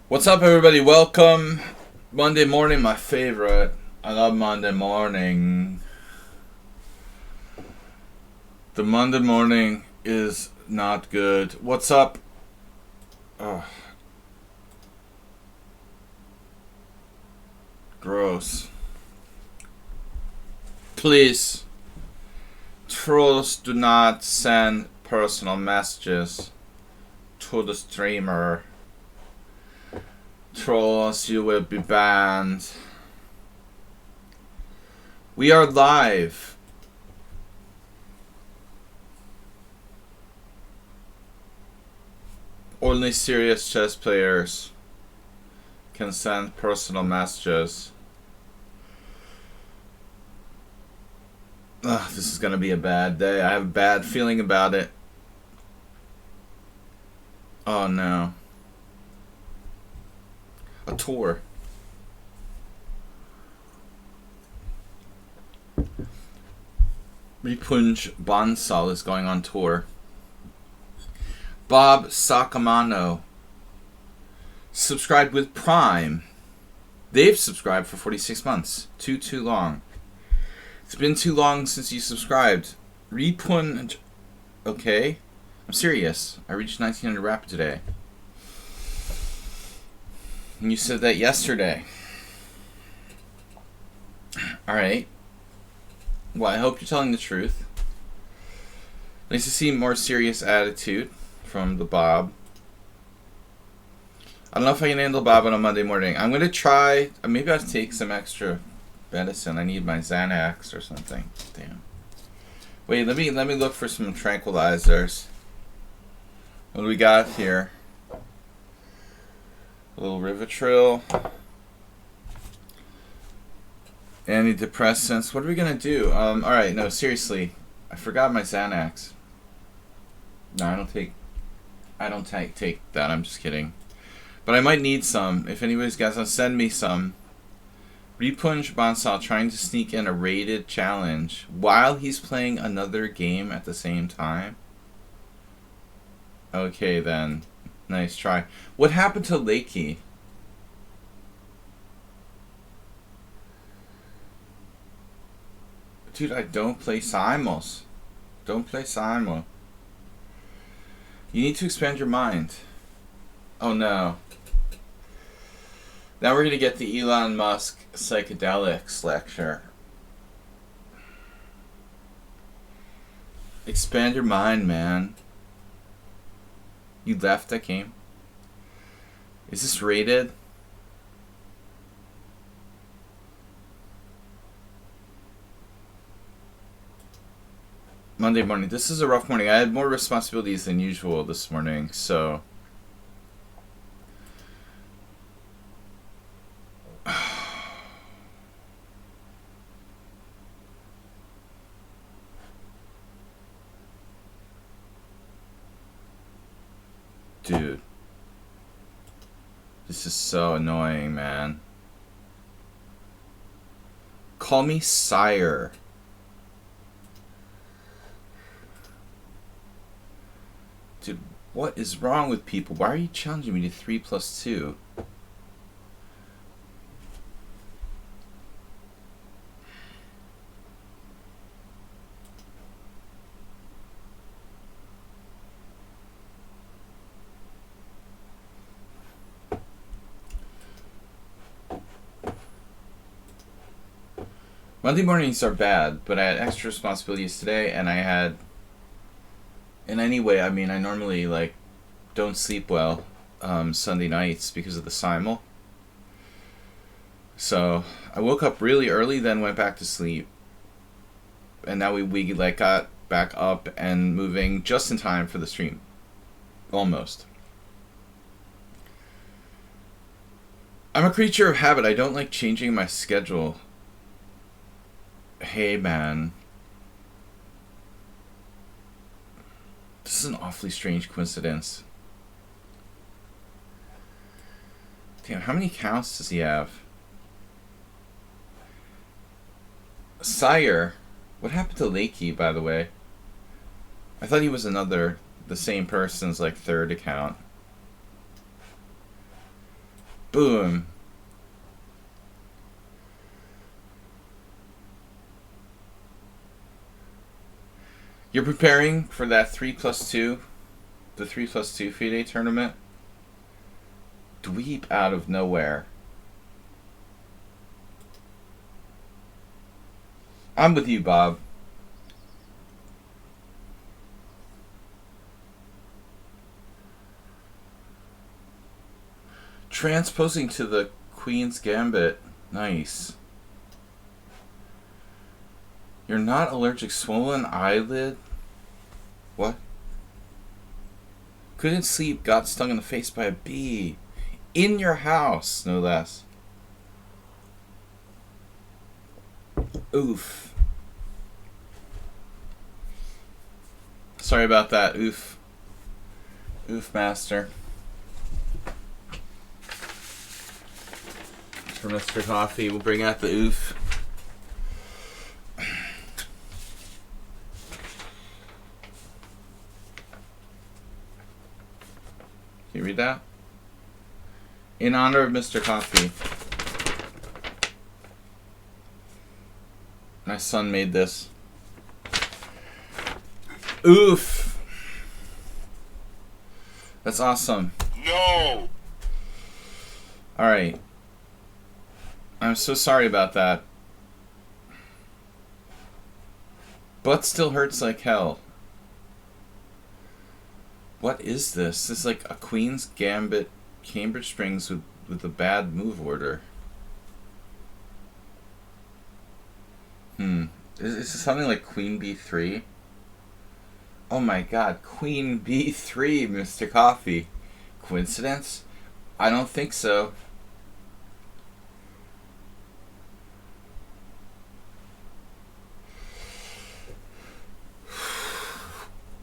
What's up, everybody? Welcome. Monday morning, my favorite. I love Monday morning. The Monday morning is not good. What's up? Ugh. Gross. Please, trolls, do not send personal messages to the streamer. Trolls, you will be banned. We are live. Only serious chess players can send personal messages. Ugh, this is gonna be a bad day. I have a bad feeling about it. Oh no. A tour. Ripunj Bansal is going on tour. Bob Sacamano subscribed with Prime. They've subscribed for 46 months. Too long. It's been too long since you subscribed. Ripunj. Okay. I'm serious. I reached 1900 rapid today. And you said that yesterday. Alright. Well, I hope you're telling the truth. Nice to see more serious attitude from the Bob. I don't know if I can handle Bob on a Monday morning. I'm going to try. Maybe I'll take some extra medicine. I need my Xanax or something. Damn. Wait, let me look for some tranquilizers. What do we got here? A little Rivotril. Antidepressants. What are we gonna do? Alright, no, seriously. I forgot my Xanax. No, I don't take that, I'm just kidding. But I might need some. If anybody's got some, send me some. Ripunj Bansal trying to sneak in a rated challenge while he's playing another game at the same time. Okay then. Nice try. What happened to Lakey? Dude, I don't play Simals. Don't play Simul. You need to expand your mind. Oh no. Now we're going to get the Elon Musk psychedelics lecture. Expand your mind, man. You left that game? Is this rated? Monday morning. This is a rough morning. I had more responsibilities than usual this morning, so... Dude. This is so annoying, man. Call me sire. Dude, what is wrong with people? Why are you challenging me to 3+2? Monday mornings are bad, but I had extra responsibilities today, and I had... And anyway, I mean, I normally, like, don't sleep well Sunday nights because of the simul. So, I woke up really early, then went back to sleep. And now we like, got back up and moving just in time for the stream. Almost. I'm a creature of habit. I don't like changing my schedule. Hey, man. This is an awfully strange coincidence. Damn, how many counts does he have? Sire. What happened to Lakey, by the way? I thought he was the same person's, like, third account. Boom. You're preparing for that 3+2, the 3+2 FIDE tournament? Dweep out of nowhere. I'm with you, Bob. Transposing to the Queen's Gambit. Nice. You're not allergic. Swollen eyelid? What? Couldn't sleep. Got stung in the face by a bee. In your house, no less. Oof. Sorry about that. Oof. Oof, master. For Mr. Coffee, we'll bring out the oof. Can you read that? In honor of Mr. Coffee. My son made this. Oof. That's awesome. No. Alright. I'm so sorry about that. Butt still hurts like hell. What is this? This is like a Queen's Gambit Cambridge Springs with a bad move order. Is this something like Queen B3? Oh my god, Queen B3, Mr. Coffee. Coincidence? I don't think so.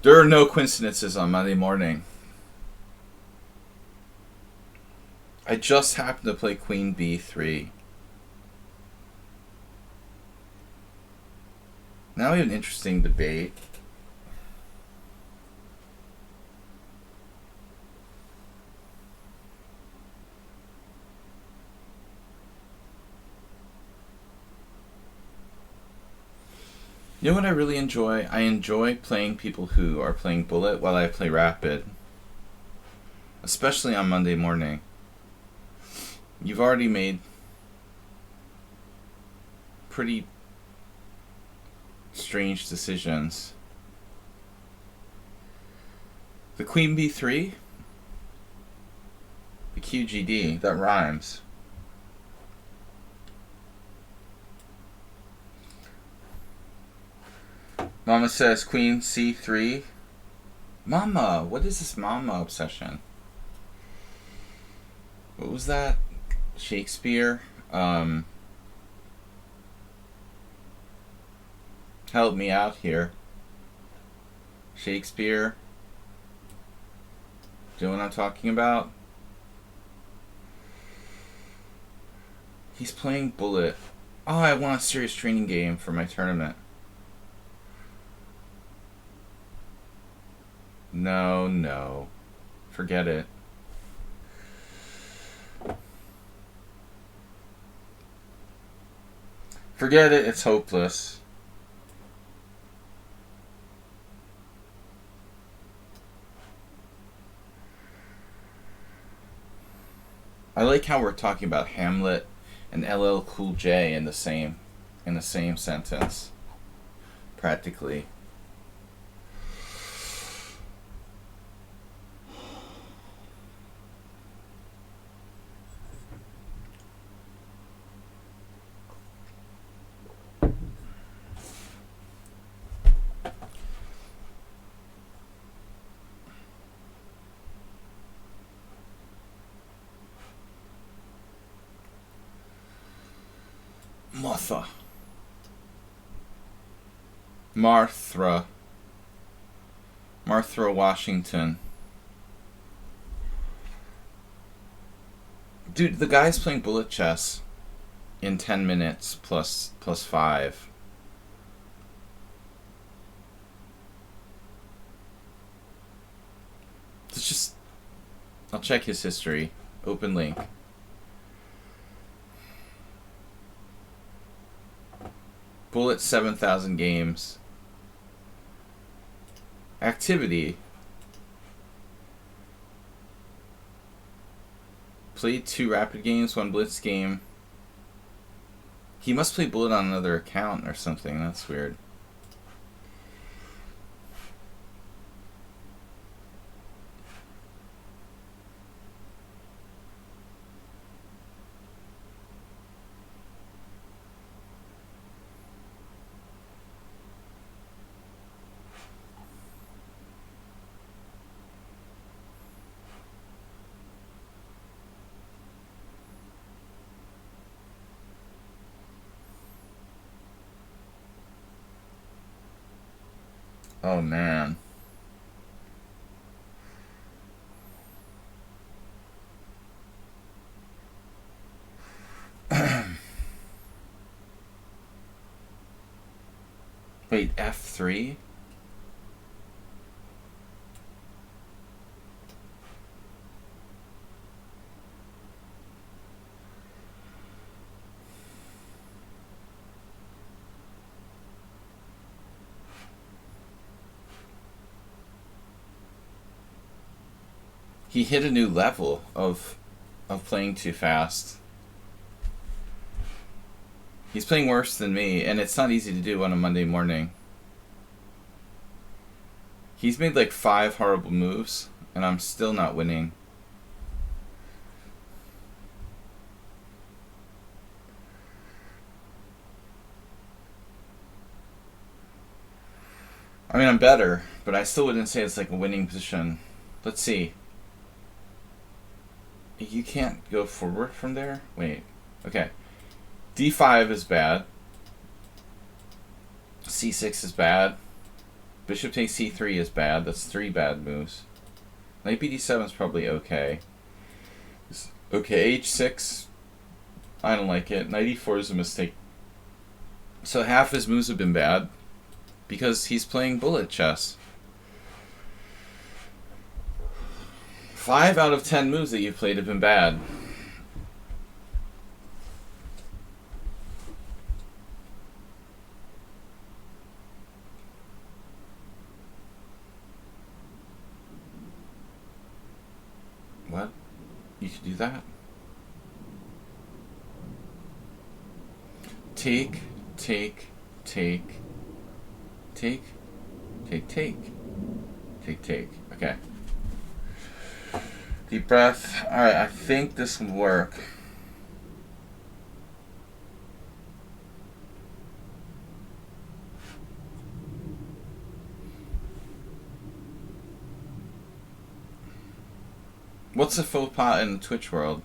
There are no coincidences on Monday morning. I just happened to play Queen B3. Now we have an interesting debate. You know what I really enjoy? I enjoy playing people who are playing Bullet while I play Rapid. Especially on Monday morning. You've already made pretty strange decisions. The Queen B3? The QGD, that rhymes. Mama says Queen C3. Mama, what is this mama obsession? What was that? Shakespeare? Help me out here. Shakespeare? Do you know what I'm talking about? He's playing Bullet. Oh, I want a serious training game for my tournament. No, no. Forget it. Forget it, it's hopeless. I like how we're talking about Hamlet and LL Cool J in the same sentence. Practically. Martha Washington. Dude, the guy's playing bullet chess in 10 minutes plus 5. It's just... I'll check his history. Open link. Bullet 7,000 games. Activity. Played 2 rapid games, 1 blitz game. He must play Bullet on another account or something. That's weird. Oh man. Wait, F3? He hit a new level of playing too fast. He's playing worse than me, and it's not easy to do on a Monday morning. He's made like 5 horrible moves, and I'm still not winning. I mean, I'm better, but I still wouldn't say it's like a winning position. Let's see. You can't go forward from there? Wait. Okay. D5 is bad. C6 is bad. Bishop takes C3 is bad. That's 3 bad moves. Knight BD7 is probably okay. Okay, H6. I don't like it. Knight E4 is a mistake. So half his moves have been bad because he's playing bullet chess. 5 out of 10 moves that you've played have been bad. What? You could do that? Take, take, take, take, take, take, take, take. Okay. Deep breath. Alright, I think this will work. What's a faux pas in the Twitch world?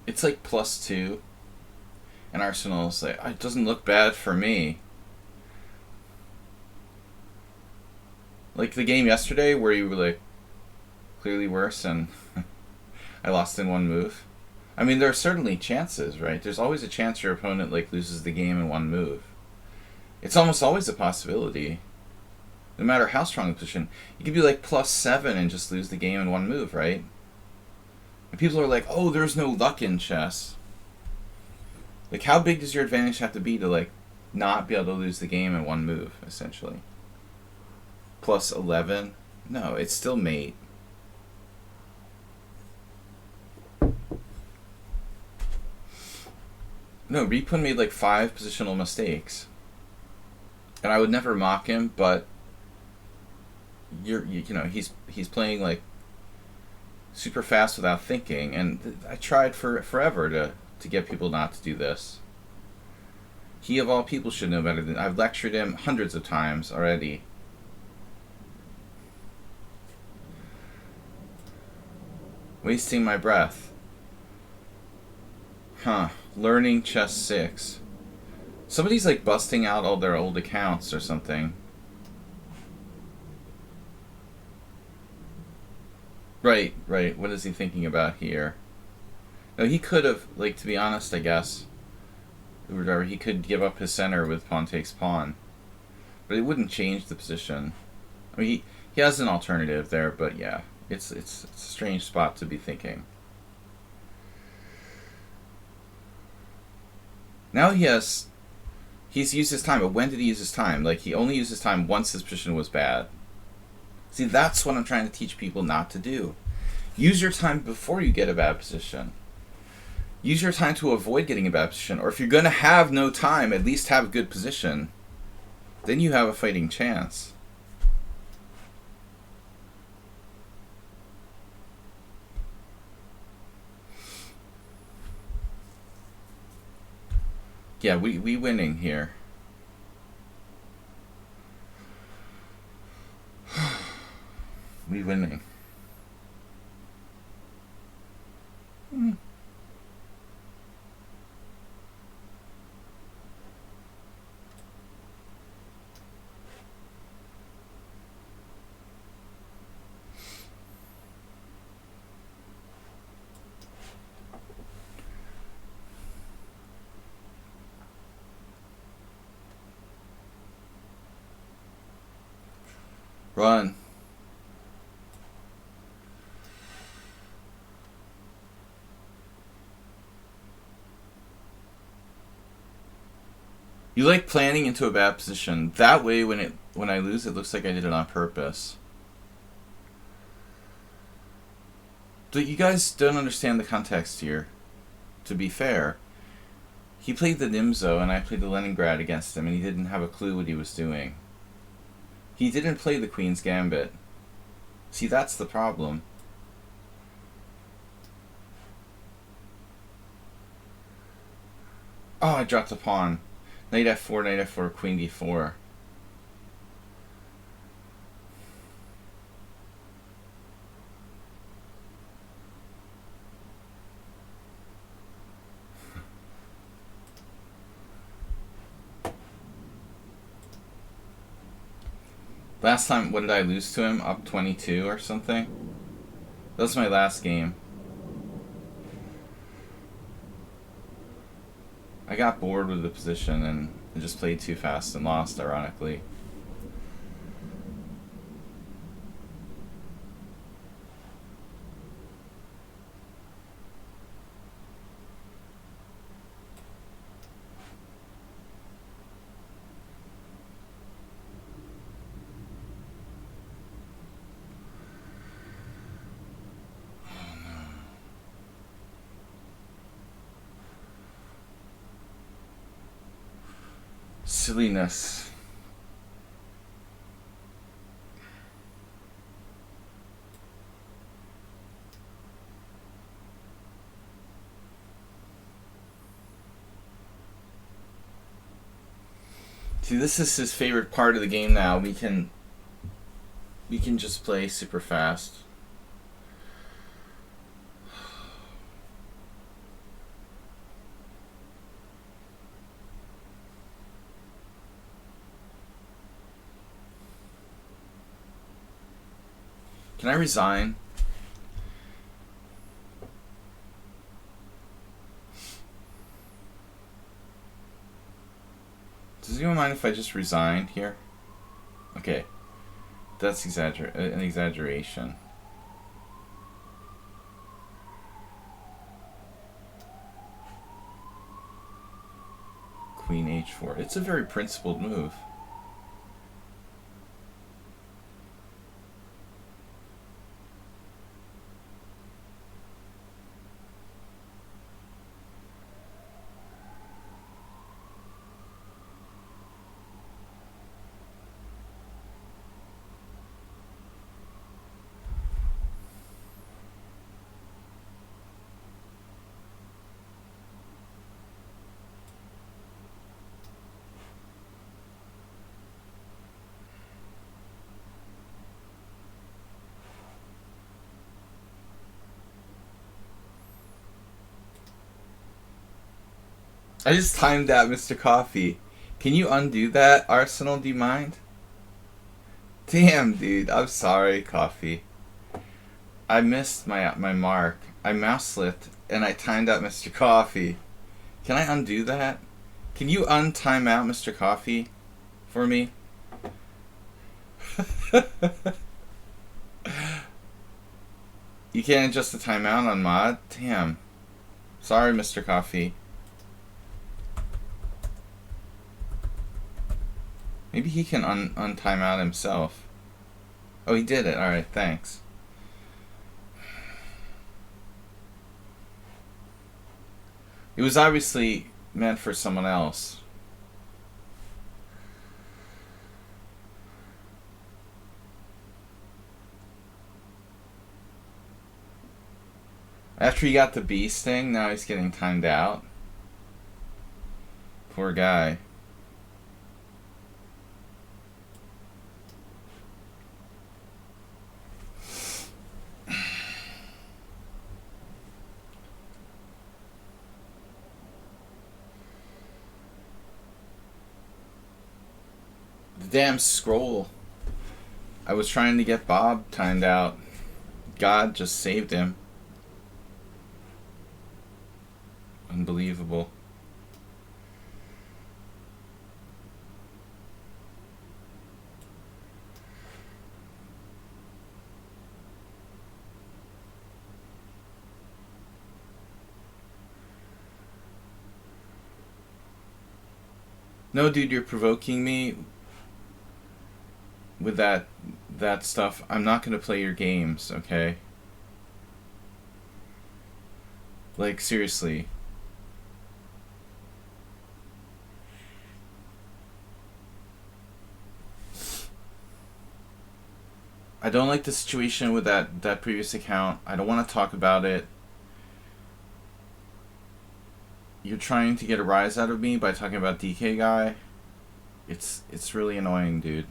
It's like +2, and Arsenal's like, it doesn't look bad for me. Like the game yesterday where you were like clearly worse and I lost in 1 move. I mean, there are certainly chances, right? There's always a chance your opponent like loses the game in 1 move. It's almost always a possibility. No matter how strong the position, you could be like +7 and just lose the game in 1 move, right? And people are like, oh, there's no luck in chess. Like, how big does your advantage have to be to, like, not be able to lose the game in 1 move, essentially? +11? No, it's still mate. No, Ripun made, like, 5 positional mistakes. And I would never mock him, but you know, he's playing, like, super fast without thinking, and I tried for forever to get people not to do this. He of all people should know better than I've lectured him hundreds of times already. Wasting my breath. Huh. Learning chess 6. Somebody's like busting out all their old accounts or something. Right. What is he thinking about here? No, he could have, like, to be honest, I guess, or whatever, he could give up his center with pawn takes pawn. But it wouldn't change the position. I mean, he has an alternative there, but yeah, it's a strange spot to be thinking. Now he's used his time, but when did he use his time? Like, he only used his time once his position was bad. See, that's what I'm trying to teach people not to do. Use your time before you get a bad position. Use your time to avoid getting a bad position. Or if you're going to have no time, at least have a good position. Then you have a fighting chance. Yeah, we winning here. We winning. Run. You like planning into a bad position. That way when I lose, it looks like I did it on purpose. But you guys don't understand the context here. To be fair, he played the Nimzo and I played the Leningrad against him, and he didn't have a clue what he was doing. He didn't play the Queen's Gambit. See, that's the problem. Oh, I dropped a pawn. Knight f4, knight f4, queen d4. Last time, what did I lose to him? Up 22 or something? That was my last game. I got bored with the position and just played too fast and lost, ironically. Silliness. See, this is his favorite part of the game now. We can just play super fast. Can I resign? Does anyone mind if I just resign here? Okay. That's an exaggeration. Queen h4. It's a very principled move. I just timed that, Mr. Coffee. Can you undo that, Arsenal? Do you mind? Damn, dude. I'm sorry, Coffee. I missed my mark. I mouse slipped, and I timed out Mr. Coffee. Can I undo that? Can you untime out Mr. Coffee for me? You can't adjust the timeout on mod? Damn. Sorry, Mr. Coffee. Maybe he can untime out himself. Oh, he did it. Alright, thanks. It was obviously meant for someone else. After he got the beast thing, now he's getting timed out. Poor guy. The damn scroll. I was trying to get Bob timed out. God just saved him. Unbelievable. No, dude, you're provoking me with that stuff. I'm not gonna play your games, okay? Like, seriously. I don't like the situation with that previous account. I don't want to talk about it. You're trying to get a rise out of me by talking about DK guy. It's really annoying, dude.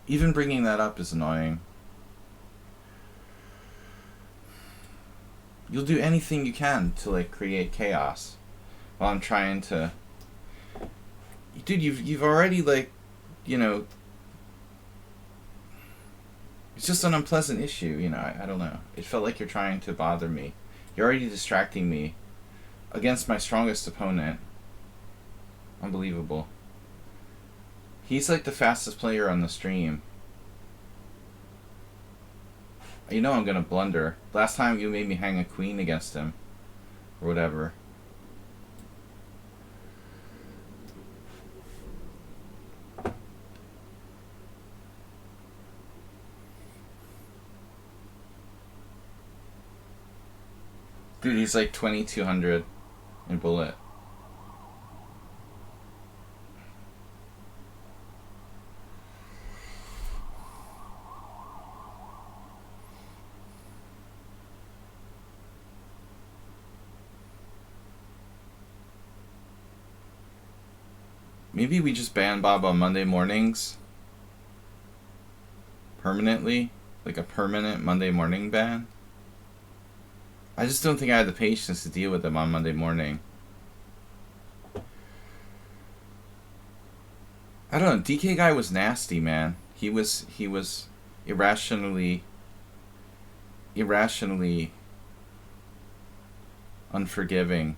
Even bringing that up is annoying. You'll do anything you can to like create chaos while I'm trying to. Dude, you've already like, you know. It's just an unpleasant issue, you know. I don't know. It felt like you're trying to bother me. You're already distracting me against my strongest opponent. Unbelievable. He's like the fastest player on the stream. You know I'm gonna blunder. Last time you made me hang a queen against him. Or whatever. Dude, he's like 2200 in bullet. Maybe we just ban Bob on Monday mornings. Permanently. Like a permanent Monday morning ban. I just don't think I had the patience to deal with him on Monday morning. I don't know. DK guy was nasty, man. He was irrationally unforgiving.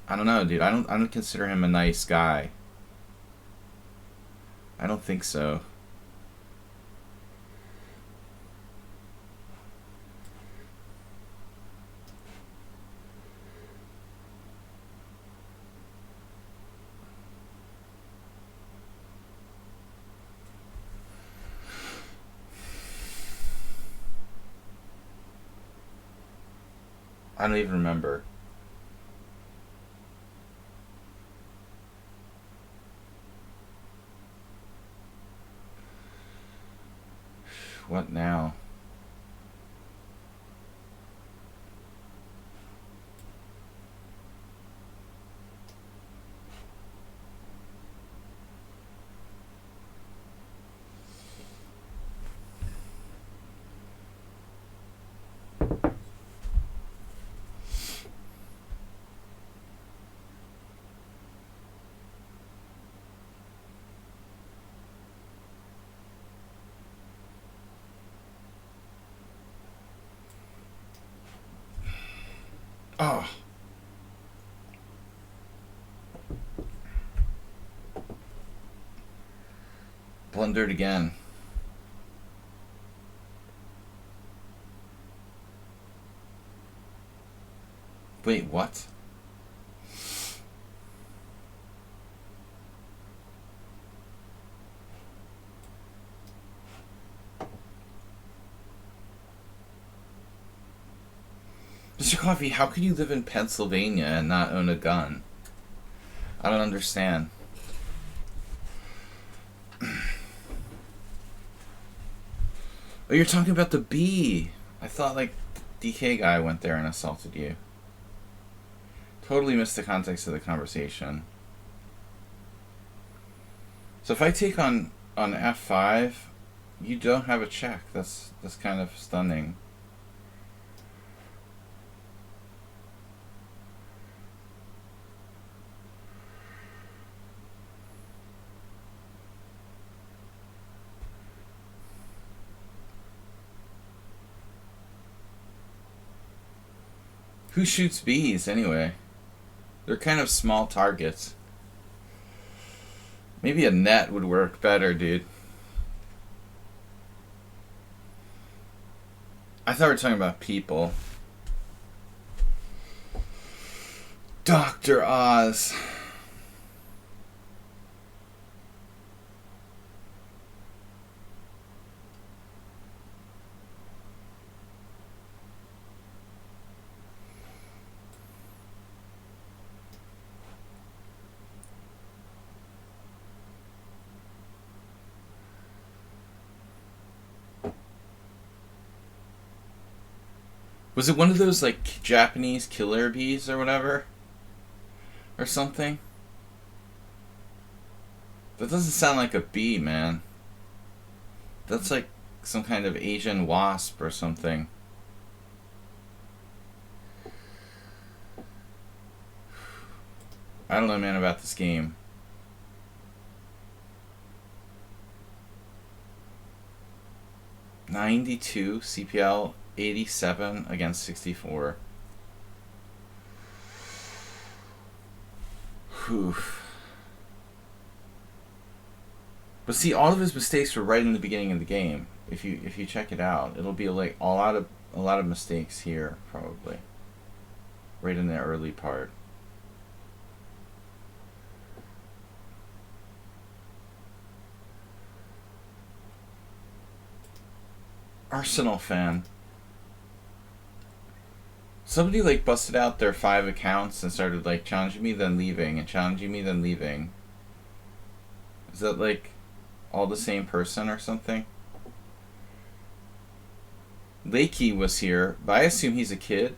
I don't know, dude. I don't consider him a nice guy. I don't think so. I don't even remember. What now? Blundered again. Wait, what? Mr. Coffee, how could you live in Pennsylvania and not own a gun? I don't understand. Oh, you're talking about the bee. I thought, like, the DK guy went there and assaulted you. Totally missed the context of the conversation. So if I take on F5, you don't have a check. That's kind of stunning. Who shoots bees anyway? They're kind of small targets. Maybe a net would work better, dude. I thought we were talking about people. Dr. Oz. Was it one of those, like, Japanese killer bees or whatever? Or something? That doesn't sound like a bee, man. That's like some kind of Asian wasp or something. I don't know, man, about this game. $92 CPL, 87 against 64. Whew. But see, all of his mistakes were right in the beginning of the game. If you check it out, it'll be like a lot of mistakes here probably. Right in the early part. Arsenal fan. Somebody like busted out their 5 accounts and started like challenging me then leaving and challenging me then leaving. Is that like all the same person or something? Lakey was here, but I assume he's a kid.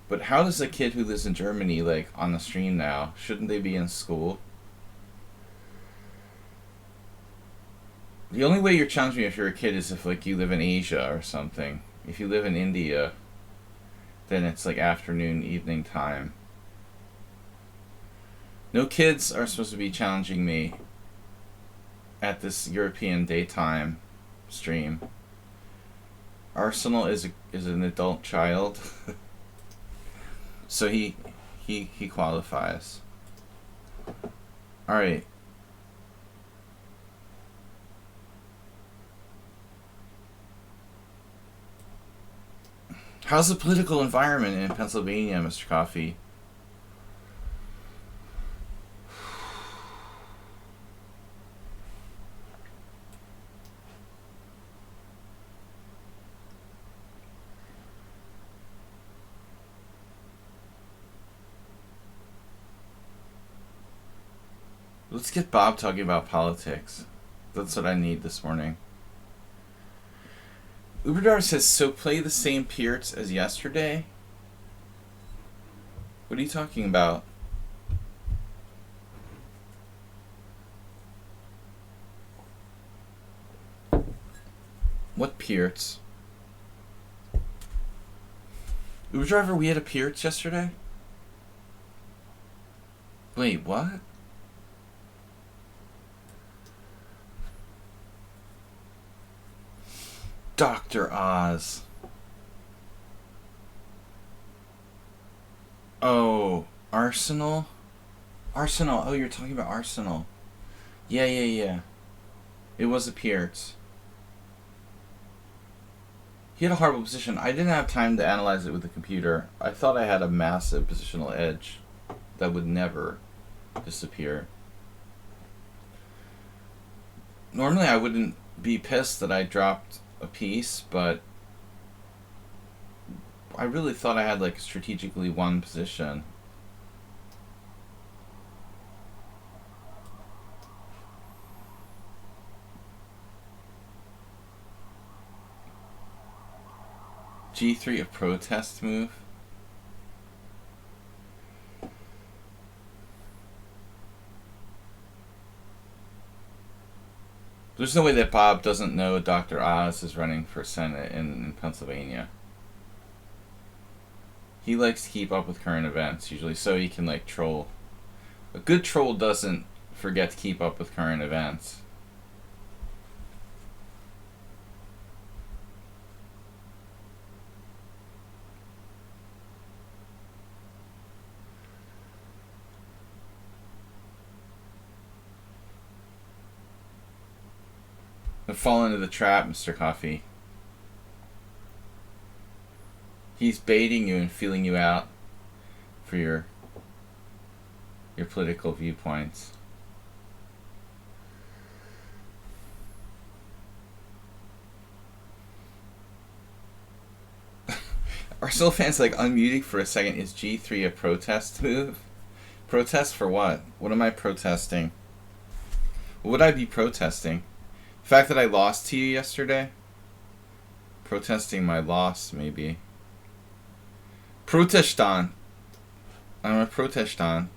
But how does a kid who lives in Germany like on the stream now? Shouldn't they be in school? The only way you're challenging me if you're a kid is if like you live in Asia or something. If you live in India, then it's like afternoon, evening time. No kids are supposed to be challenging me at this European daytime stream. Arsenal is an adult child, so he qualifies. All right. How's the political environment in Pennsylvania, Mr. Coffee? Let's get Bob talking about politics. That's what I need this morning. Uberdar says, so play the same Peerts as yesterday? What are you talking about? What Peerts? Uberdriver, we had a Peerts yesterday? Wait, what? Dr. Oz. Oh, Arsenal? Arsenal. Oh, you're talking about Arsenal. Yeah. It was a Pierce. He had a horrible position. I didn't have time to analyze it with the computer. I thought I had a massive positional edge that would never disappear. Normally I wouldn't be pissed that I dropped a piece, but I really thought I had like a strategically won position. G3, a protest move. There's no way that Bob doesn't know Dr. Oz is running for Senate in Pennsylvania. He likes to keep up with current events, usually, so he can, like, troll. A good troll doesn't forget to keep up with current events. Don't fall into the trap, Mr. Coffee. He's baiting you and feeling you out for your political viewpoints. Arsenal fans like unmuting for a second. Is G3 a protest move? Protest for what? What am I protesting? What would I be protesting? The fact that I lost to you yesterday? Protesting my loss, maybe. Protestant. I'm a protestant.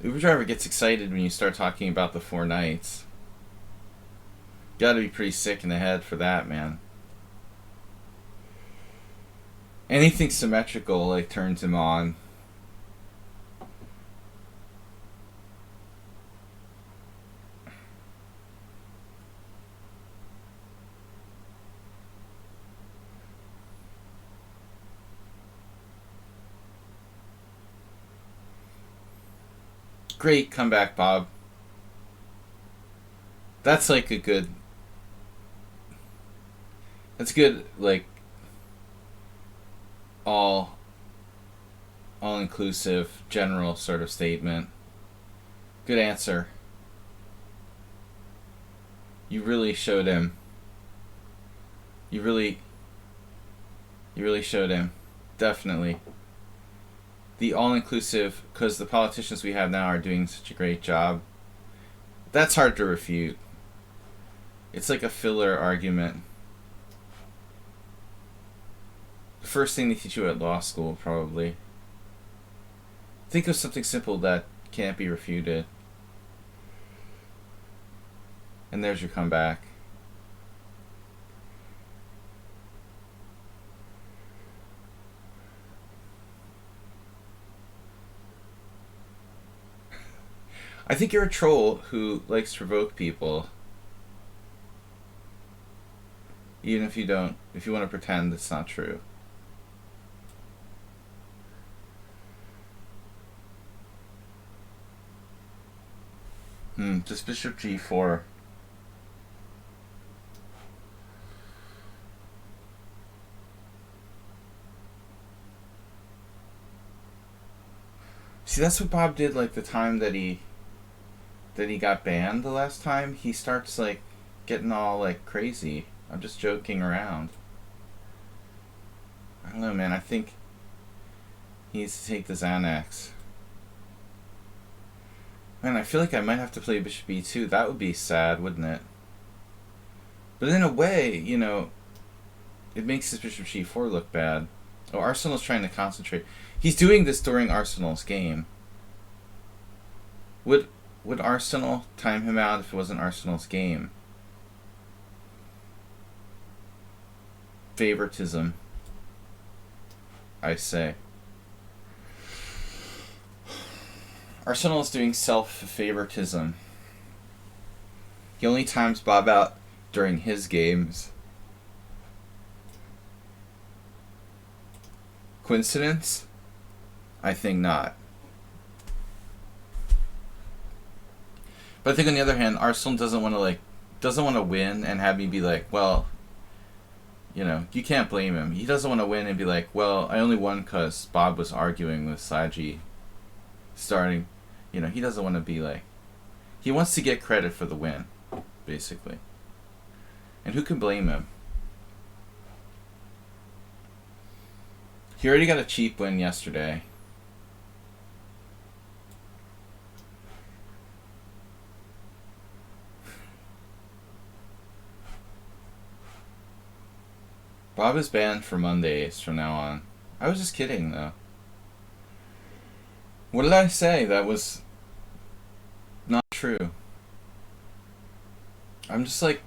Uber driver gets excited when you start talking about the 4 knights. Gotta be pretty sick in the head for that, man. Anything symmetrical, like, turns him on. Great comeback, Bob. That's like a good... That's good, like, all-inclusive, general sort of statement. Good answer. You really showed him. You really showed him. Definitely. The all-inclusive, because the politicians we have now are doing such a great job. That's hard to refute. It's like a filler argument. The first thing they teach you at law school, probably. Think of something simple that can't be refuted. And there's your comeback. I think you're a troll who likes to provoke people. Even if you don't, if you want to pretend it's not true. Just bishop g4. See, that's what Bob did, like, the time that he got banned the last time. He starts, like, getting all, like, crazy. I'm just joking around. I don't know, man. I think he needs to take the Xanax. Man, I feel like I might have to play bishop e2. That would be sad, wouldn't it? But in a way, you know, it makes his bishop g4 look bad. Oh, Arsenal's trying to concentrate. He's doing this during Arsenal's game. Would Arsenal time him out if it wasn't Arsenal's game? Favoritism, I say. Arsenal is doing self-favoritism. He only times Bob out during his games. Coincidence? I think not. But I think on the other hand, Arsenal doesn't want to win and have me be like, well, you can't blame him. He doesn't want to win and be like, well, I only won because Bob was arguing with Saji starting. He doesn't want to be like, he wants to get credit for the win, basically. And who can blame him? He already got a cheap win yesterday. Bob is banned for Mondays from now on. I was just kidding, though. What did I say? That was not true. I'm just like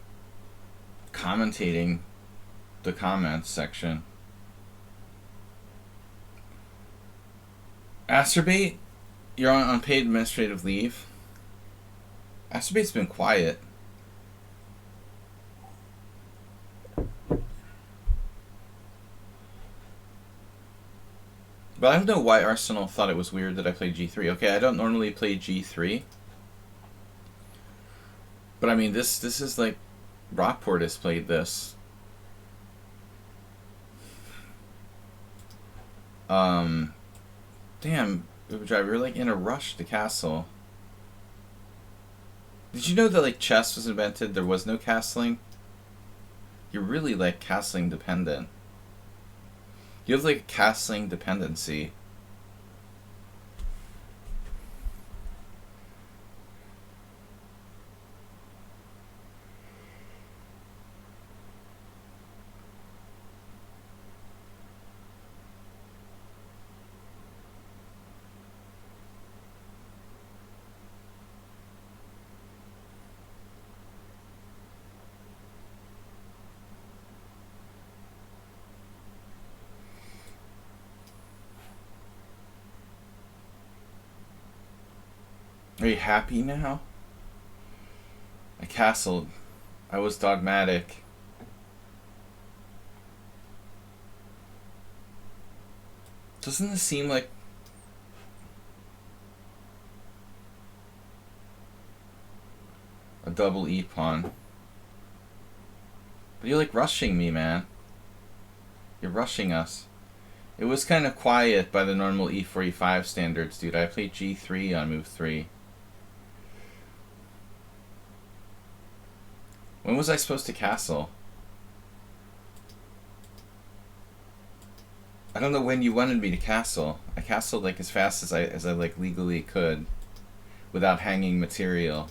commentating the comments section. Asterbate, you're on unpaid administrative leave. Asterbate's been quiet. But I don't know why Arsenal thought it was weird that I played G3. Okay, I don't normally play G3. But I mean, this is like, Rockport has played this. Damn, Uber Driver, you're like in a rush to castle. Did you know that like chess was invented? There was no castling. You're really like castling dependent. You have like a castling dependency. Are you happy now? I castled. I was dogmatic. Doesn't this seem like a double E pawn? But you're like rushing me, man. You're rushing us. It was kind of quiet by the normal E4, E5 standards, dude. I played G3 on move 3. When was I supposed to castle? I don't know when you wanted me to castle. I castled like as fast as I like legally could without hanging material.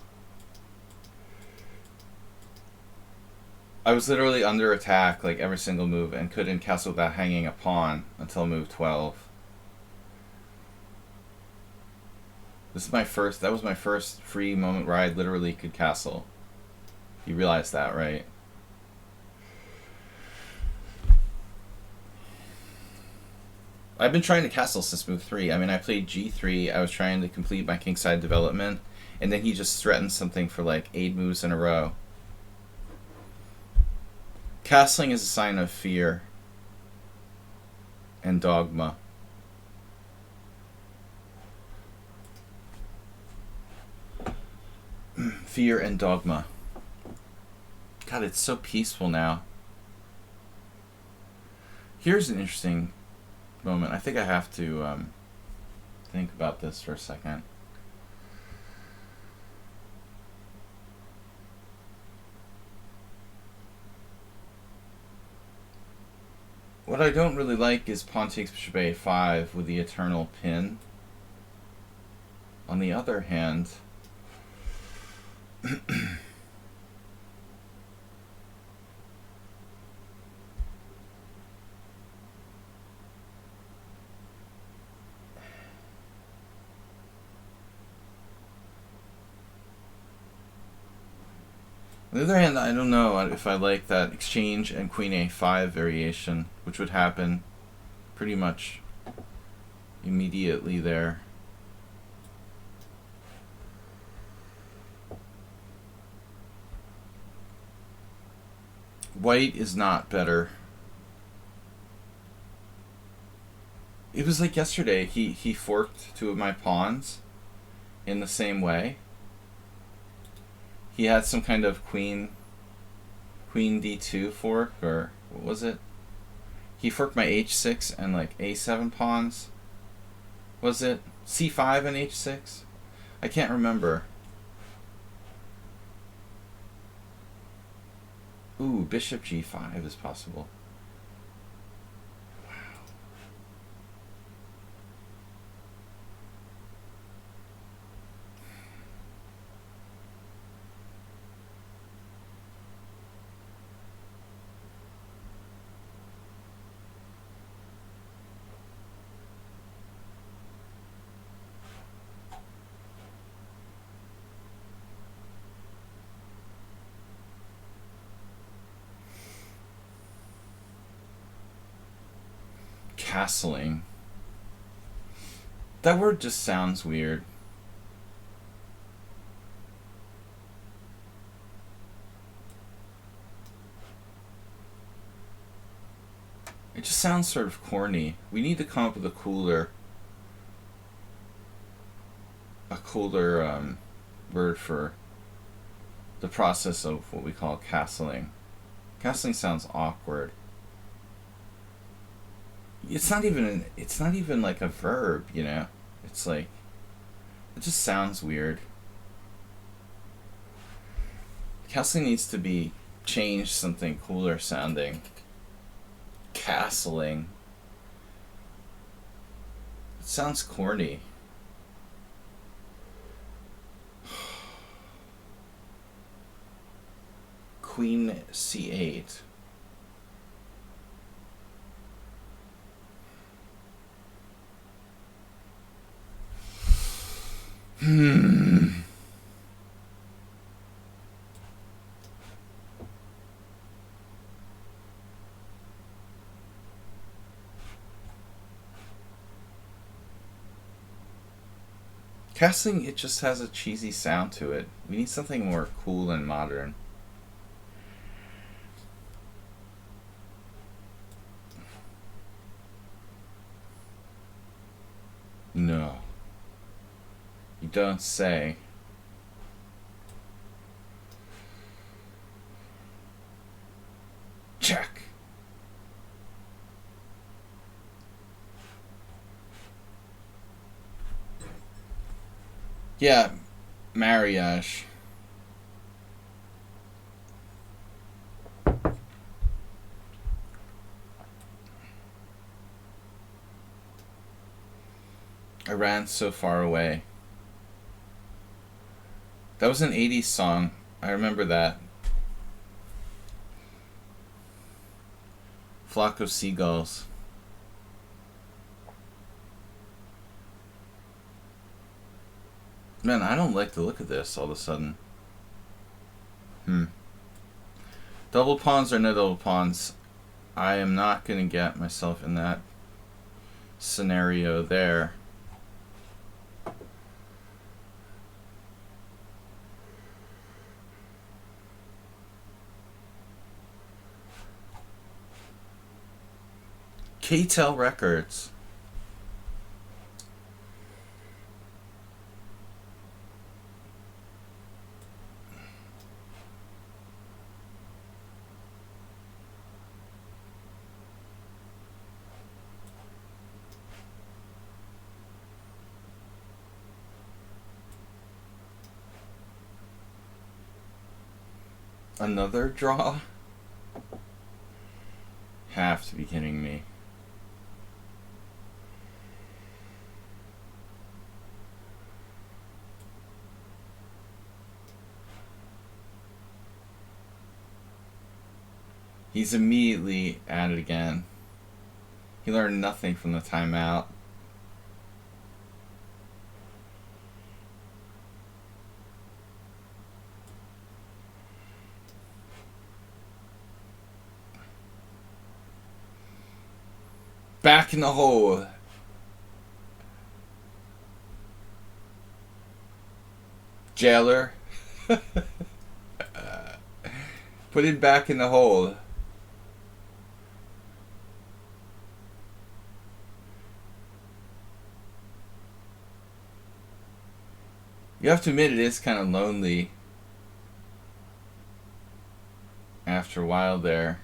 I was literally under attack like every single move and couldn't castle without hanging a pawn until move 12. That was my first free moment where I literally could castle. You realize that, right? I've been trying to castle since move 3. I mean, I played G3. I was trying to complete my kingside development, and then he just threatened something for like 8 moves in a row. Castling is a sign of fear and dogma. Fear and dogma. God, it's so peaceful now. Here's an interesting moment. I think I have to think about this for a second. What I don't really like is pawn takes bishop a5 with the eternal pin. On the other hand, on the other hand, I don't know if I like that exchange and queen a5 variation, which would happen pretty much immediately there. White is not better. It was like yesterday, he forked 2 of my pawns in the same way. He had some kind of queen d2 fork, or what was it? He forked my h6 and like a7 pawns. Was it c5 and h6? I can't remember. Ooh, bishop g5 is possible. Castling. That word just sounds weird. It just sounds sort of corny. We need to come up with a cooler word for the process of what we call castling. Castling sounds awkward. It's not even like a verb, you know? It's like, it just sounds weird. Castling needs to be changed, something cooler sounding. Castling. It sounds corny. Queen c8. Castling, it just has a cheesy sound to it. We need something more cool and modern. No. You don't say. Check. Yeah, marriage. I ran so far away. That was an 80s song. I remember that. Flock of Seagulls. Man, I don't like the look of this all of a sudden. Double pawns or no double pawns. I am not going to get myself in that scenario there. K-Tel Records. Another draw? Have to be kidding me. He's immediately at it again. He learned nothing from the timeout. Back in the hole. Jailer. Put it back in the hole. You have to admit it is kind of lonely. after a while there.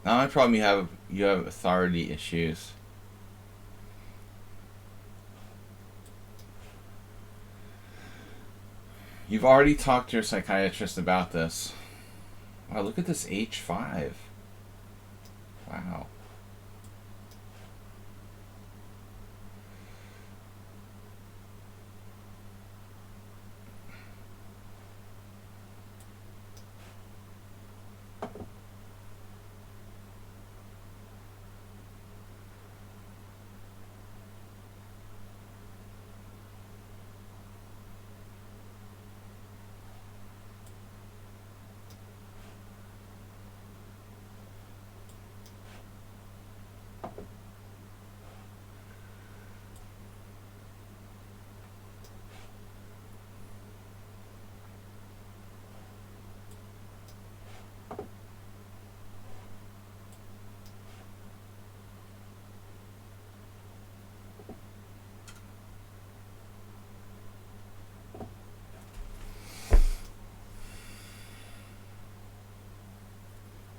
Now my problem, you have authority issues. You've already talked to your psychiatrist about this. Wow, look at this H5. Wow.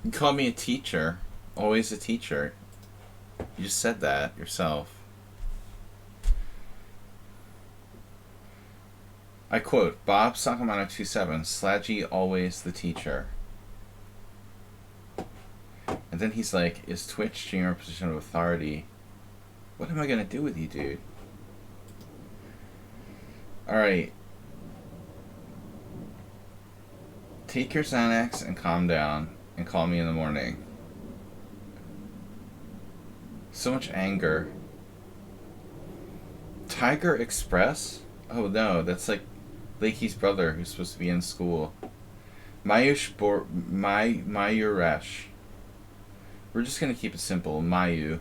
You call me a teacher. Always a teacher. You just said that yourself. I quote, Bob Sakamoto 27, Sludgy always the teacher. And then he's like, is Twitch streamer a position of authority? What am I gonna do with you, dude? Alright. Take your Xanax and calm down. And call me in the morning. So much anger. Tiger Express? Oh no, that's like Lakey's brother who's supposed to be in school. Mayuresh. We're just gonna keep it simple. Mayu.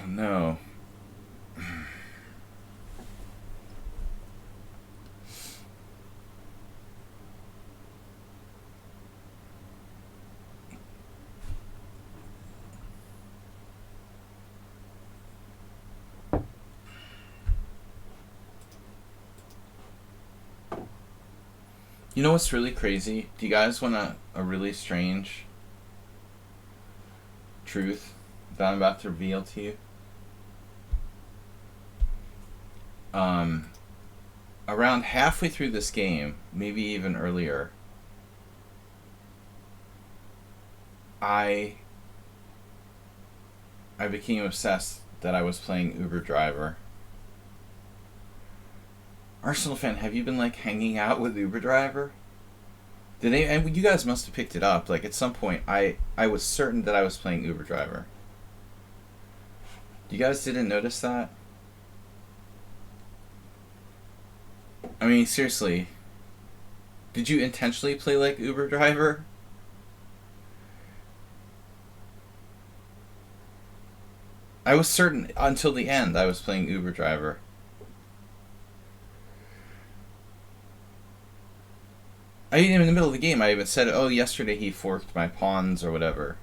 Oh, no. You know what's really crazy? Do you guys want a really strange truth that I'm about to reveal to you? Around halfway through this game, maybe even earlier, I became obsessed that I was playing Uber Driver. Arsenal fan, have you been like hanging out with Uber Driver? And you guys must have picked it up. Like at some point, I was certain that I was playing Uber Driver. You guys didn't notice that? I mean, seriously. Did you intentionally play like Uber Driver? I was certain until the end I was playing Uber Driver. I mean, in the middle of the game, I even said, oh, yesterday he forked my pawns or whatever.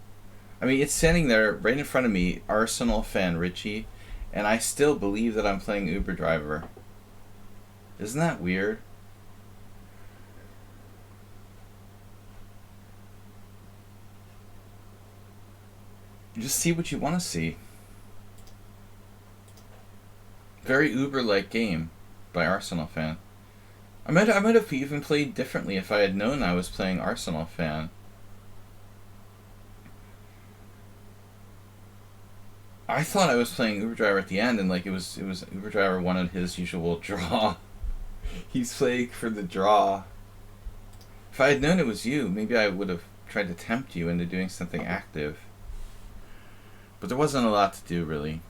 I mean, it's standing there right in front of me, Arsenal fan Richie, and I still believe that I'm playing Uber Driver. Isn't that weird? You just see what you want to see. Very Uber-like game by Arsenal fan. I might have even played differently if I had known I was playing Arsenal fan. I thought I was playing Uber Driver at the end, and like it was Uber Driver wanted his usual draw. He's playing for the draw. If I had known it was you, maybe I would have tried to tempt you into doing something active. But there wasn't a lot to do, really.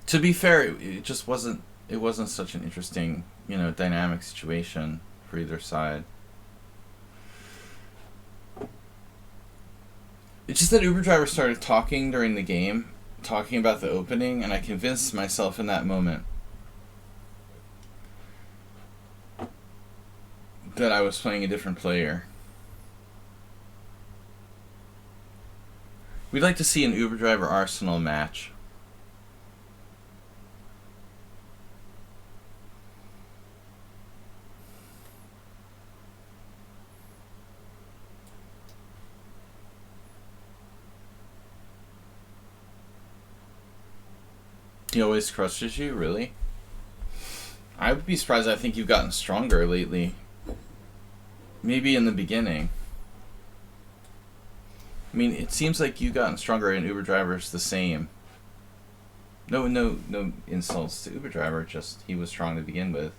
To be fair, it just wasn't. It wasn't such an interesting, dynamic situation for either side. It's just that Uber Driver started talking during the game, talking about the opening, and I convinced myself in that moment that I was playing a different player. We'd like to see an Uber driver Arsenal match. He always crushes you, really? I would be surprised. I think you've gotten stronger lately. Maybe in the beginning. I mean, it seems like you've gotten stronger and Uber driver's the same. No insults to Uber driver, just he was strong to begin with.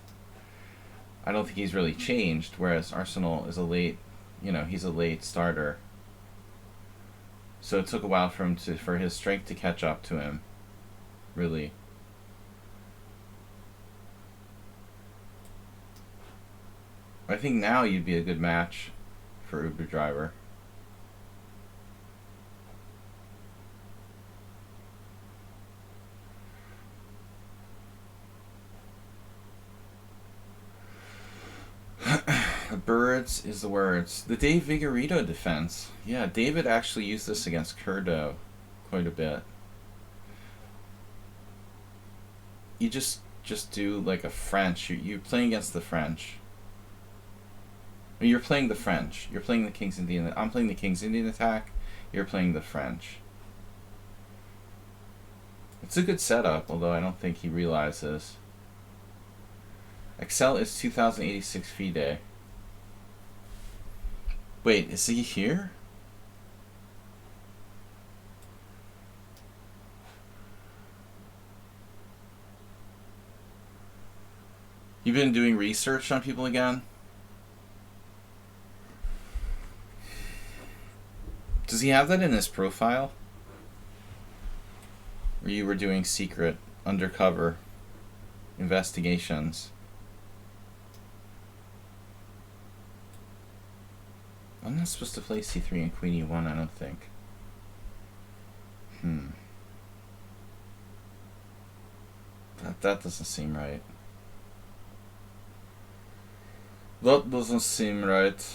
I don't think he's really changed, whereas Arsenal is a late, he's a late starter. So it took a while for his strength to catch up to him. Really. I think now you'd be a good match for Uber driver. The birds is the words. The Dave Vigorito defense. Yeah, David actually used this against Curdo quite a bit. You just do like a French. You're playing against the French. You're playing the French. You're playing the King's Indian. I'm playing the King's Indian attack. You're playing the French. It's a good setup, although I don't think he realizes. Excel is 2086 FIDE. Wait, is he here? You've been doing research on people again? Does he have that in his profile? Or you were doing secret, undercover investigations? I'm not supposed to play c3 and queen e1, I don't think. That doesn't seem right. That doesn't seem right.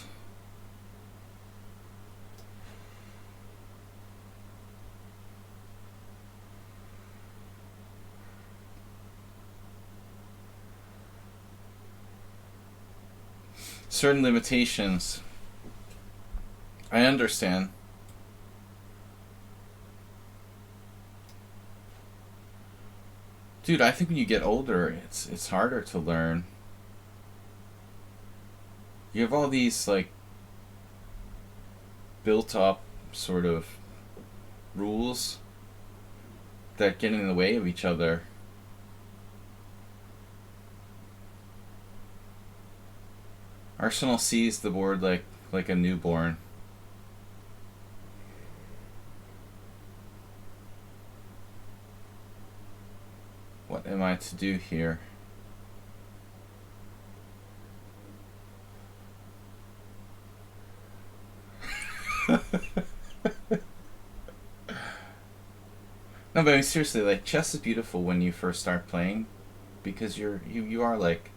Certain limitations. I understand. Dude, I think when you get older, it's harder to learn. You have all these, like, built up sort of rules that get in the way of each other. Arsenal sees the board like a newborn. What am I to do here? No, but I mean, seriously, like, chess is beautiful when you first start playing, because you are like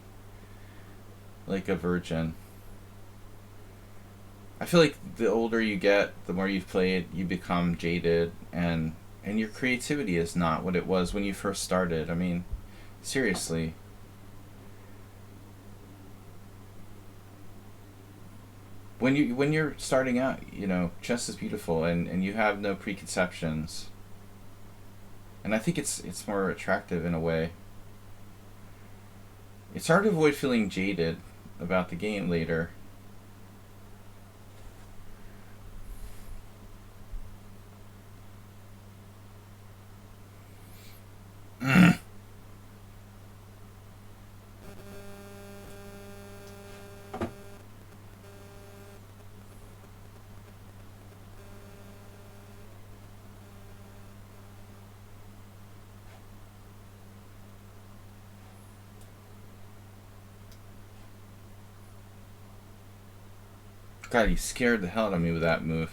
a virgin. I feel like the older you get, the more you've played, you become jaded, and your creativity is not what it was when you first started. I mean, seriously. When you're starting out, chess is beautiful, and you have no preconceptions. And I think it's more attractive in a way. It's hard to avoid feeling jaded about the game later. God, he scared the hell out of me with that move.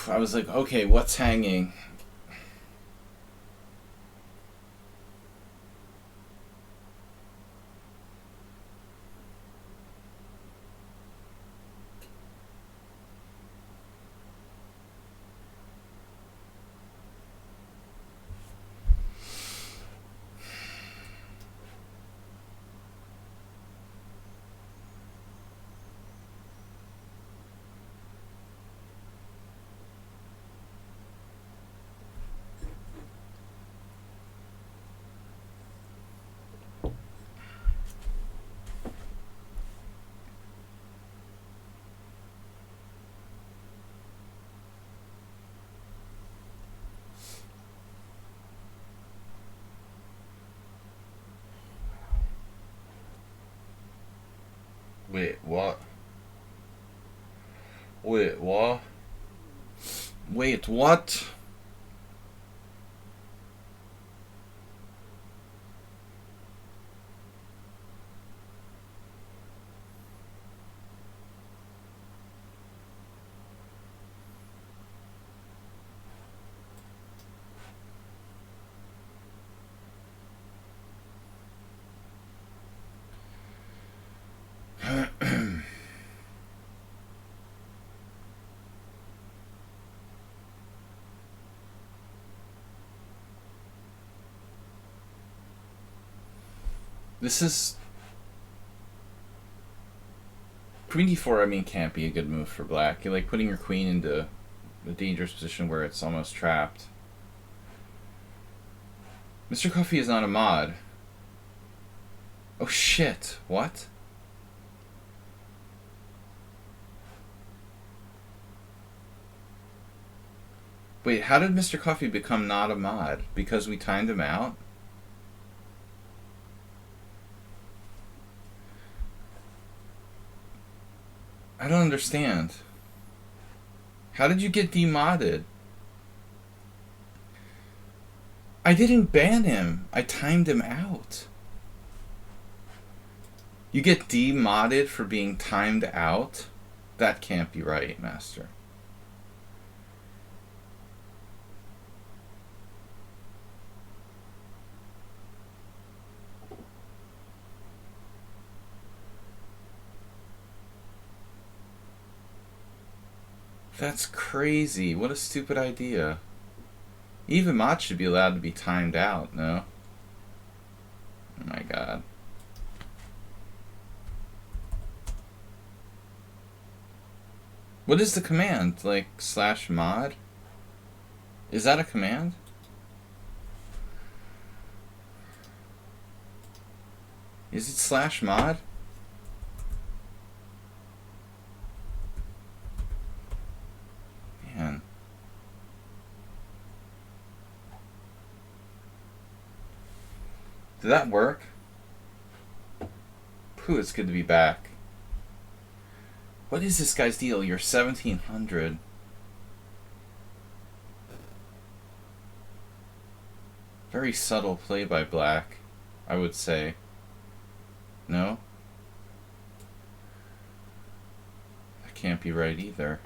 I was like, okay, what's hanging? Wait, what? Wait, what? Wait, what? This is... Queen d4, I mean, can't be a good move for black. You're like putting your queen into a dangerous position where it's almost trapped. Mr. Coffee is not a mod. Oh shit, what? Wait, how did Mr. Coffee become not a mod? Because we timed him out? I don't understand. How did you get demodded? I didn't ban him. I timed him out. You get demodded for being timed out? That can't be right, Master. That's crazy. What a stupid idea. Even mods should be allowed to be timed out, no? Oh my god. What is the command? Like, /mod? Is that a command? Is it /mod? Man. Did that work? Phew, it's good to be back. What is this guy's deal? You're 1700. Very subtle play by black, I would say. No? That can't be right either.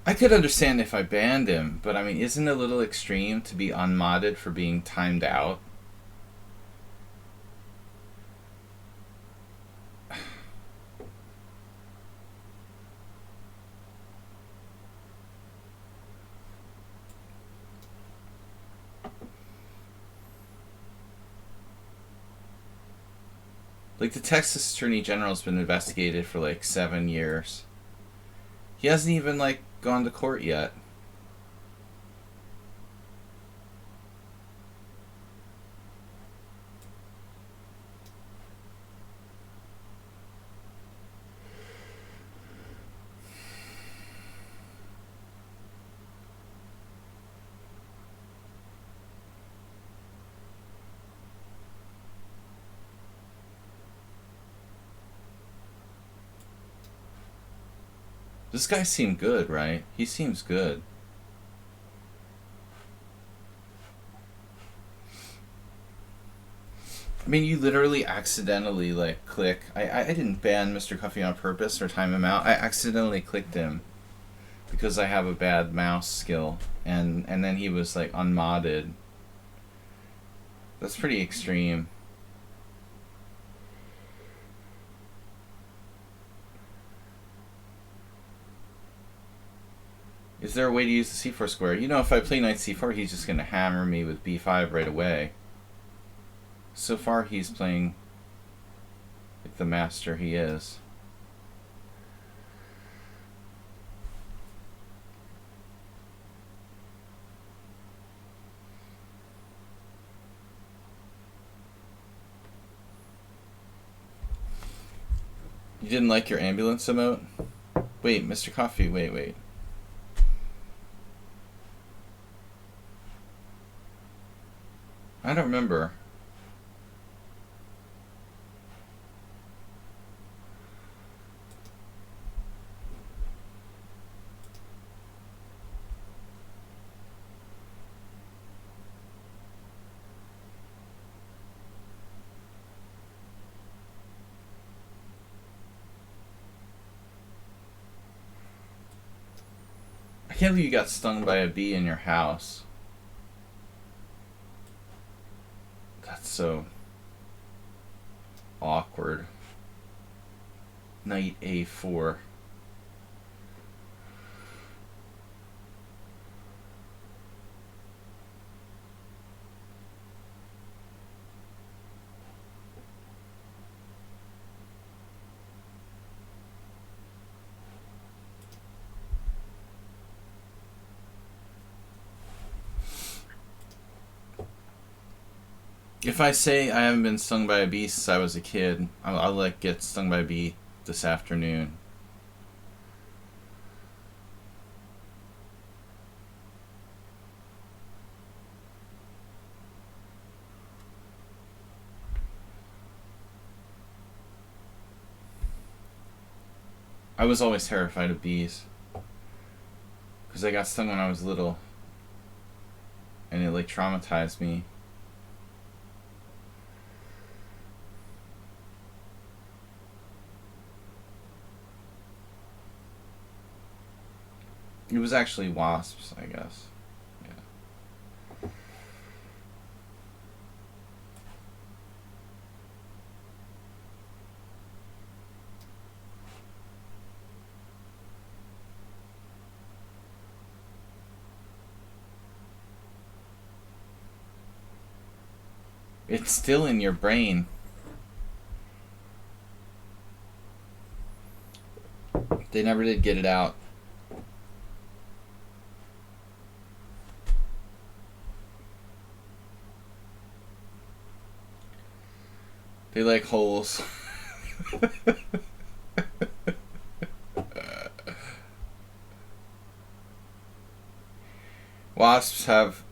I could understand if I banned him, but I mean, isn't it a little extreme to be unmodded for being timed out? Like, the Texas Attorney General's been investigated for like 7 years. He hasn't even like gone to court yet. This guy seemed good, right? He seems good. I mean, you literally accidentally, like, click. I didn't ban Mr. Coffee on purpose or time him out. I accidentally clicked him because I have a bad mouse skill. And then he was, like, unmodded. That's pretty extreme. Is there a way to use the c4 square? You know, if I play knight c4, he's just going to hammer me with b5 right away. So far, he's playing like the master he is. You didn't like your ambulance emote? Wait, Mr. Coffee, wait. I don't remember. I can't believe you got stung by a bee in your house. That's so awkward. Knight A4. If I say I haven't been stung by a bee since I was a kid, I'll like get stung by a bee this afternoon. I was always terrified of bees because I got stung when I was little, and it like traumatized me. It was actually wasps, I guess. Yeah. It's still in your brain. They never did get it out. They like holes. Wasps have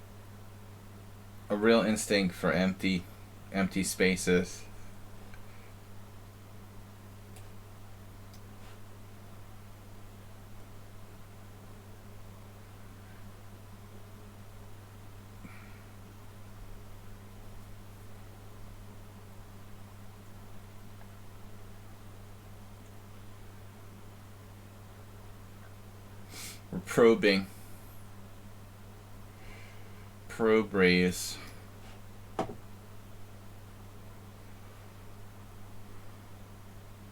a real instinct for empty spaces. We're probing. Probe raise.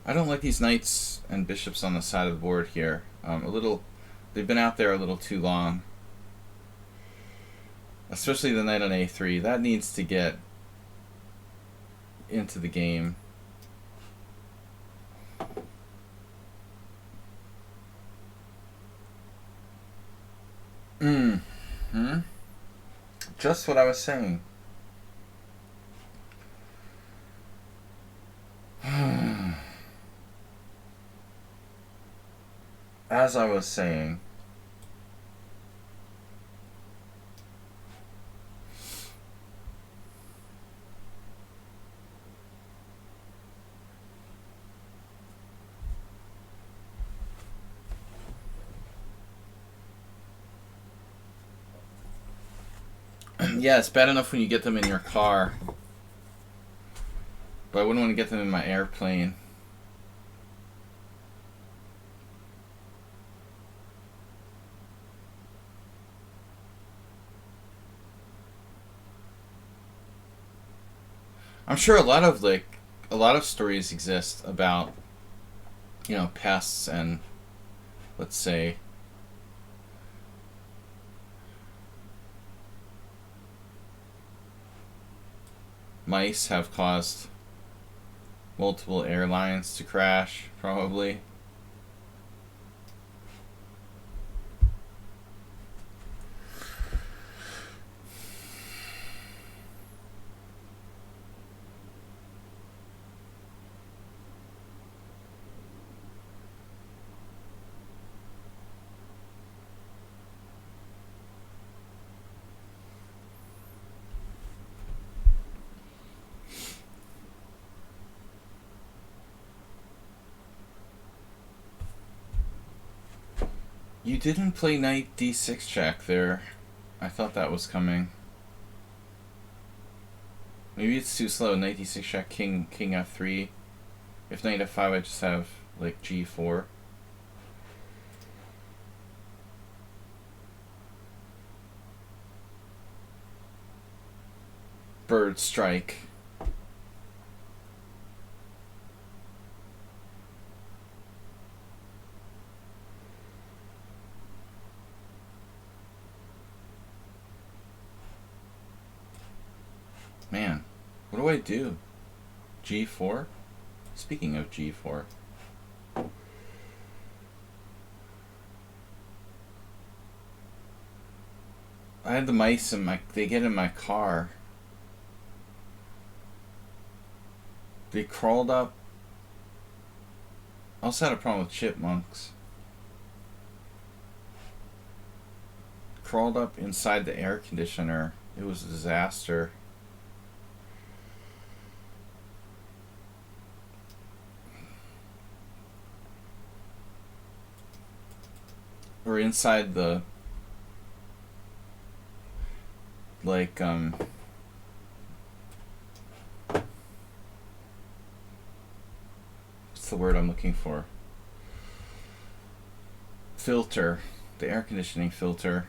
I don't like these knights and bishops on the side of the board here. They've been out there a little too long. Especially the knight on A3. That needs to get into the game. Just what I was saying. As I was saying. Yeah, it's bad enough when you get them in your car. But I wouldn't want to get them in my airplane. I'm sure a lot of stories exist about, pests and, let's say, mice have caused multiple airlines to crash, probably. You didn't play knight d6 check there. I thought that was coming. Maybe it's too slow. Knight d6 check, king f3. If knight f5, I just have like g4. Bird strike. Man, what do I do? G4? Speaking of G4. I had the mice in my... They get in my car. They crawled up. I also had a problem with chipmunks. Crawled up inside the air conditioner. It was a disaster. Or inside the... Like, what's the word I'm looking for? Filter. The air conditioning filter.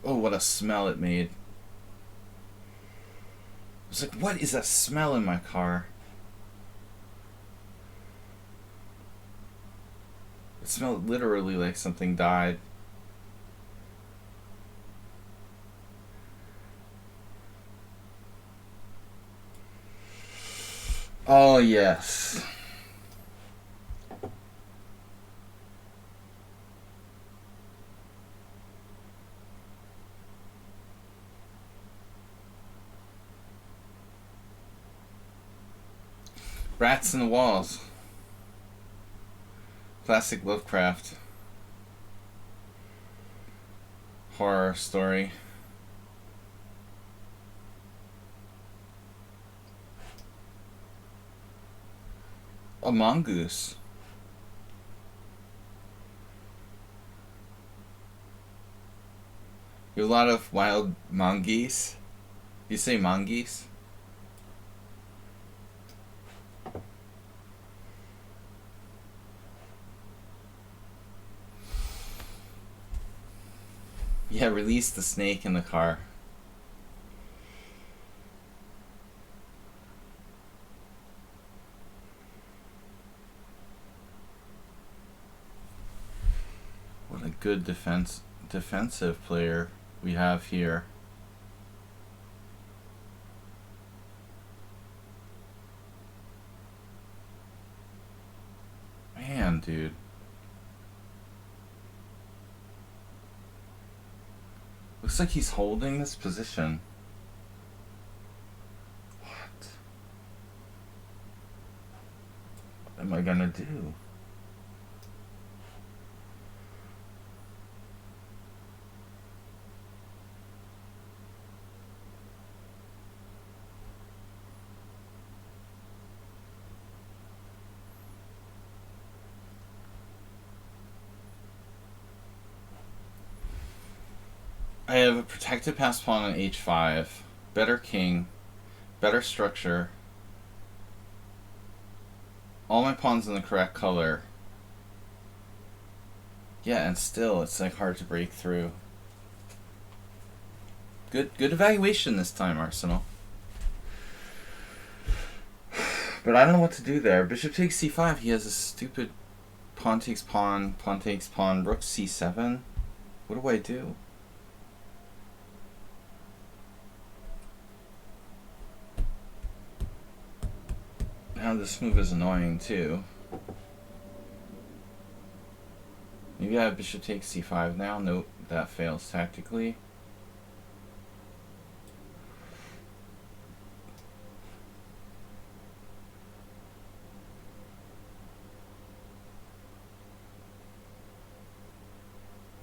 Oh, what a smell it made. I was like, what is that smell in my car? It smelled literally like something died. Oh, yes. Rats in the walls. Classic Lovecraft. Horror story. A mongoose. You have a lot of wild mongoose. You say mongoose? Yeah, release the snake in the car. What a good defensive player we have here. Man, dude. Looks like he's holding this position. What am I gonna do? I have a protected pass pawn on h5, better king, better structure, all my pawns in the correct color. Yeah, and still it's like hard to break through. Good evaluation this time, Arsenal. But I don't know what to do there. Bishop takes c5, he has a stupid pawn takes pawn, rook c7. What do I do? Now this move is annoying too. Maybe I have bishop takes c5 now. Nope, that fails tactically.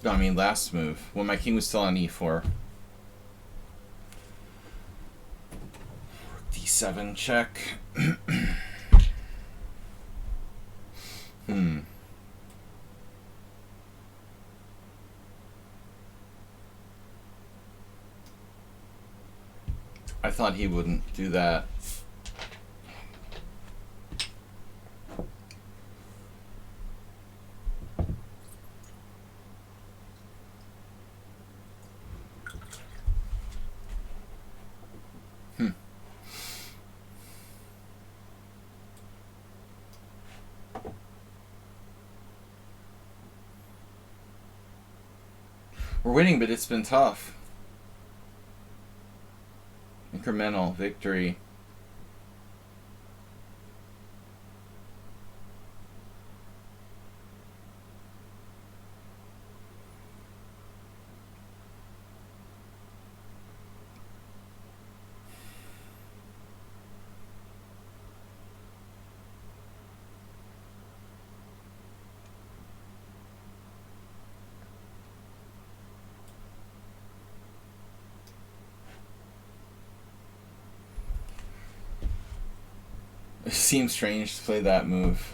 No, I mean last move, when my king was still on e4. d7 check. I thought he wouldn't do that. We're winning, but it's been tough. Incremental victory. It seems strange to play that move.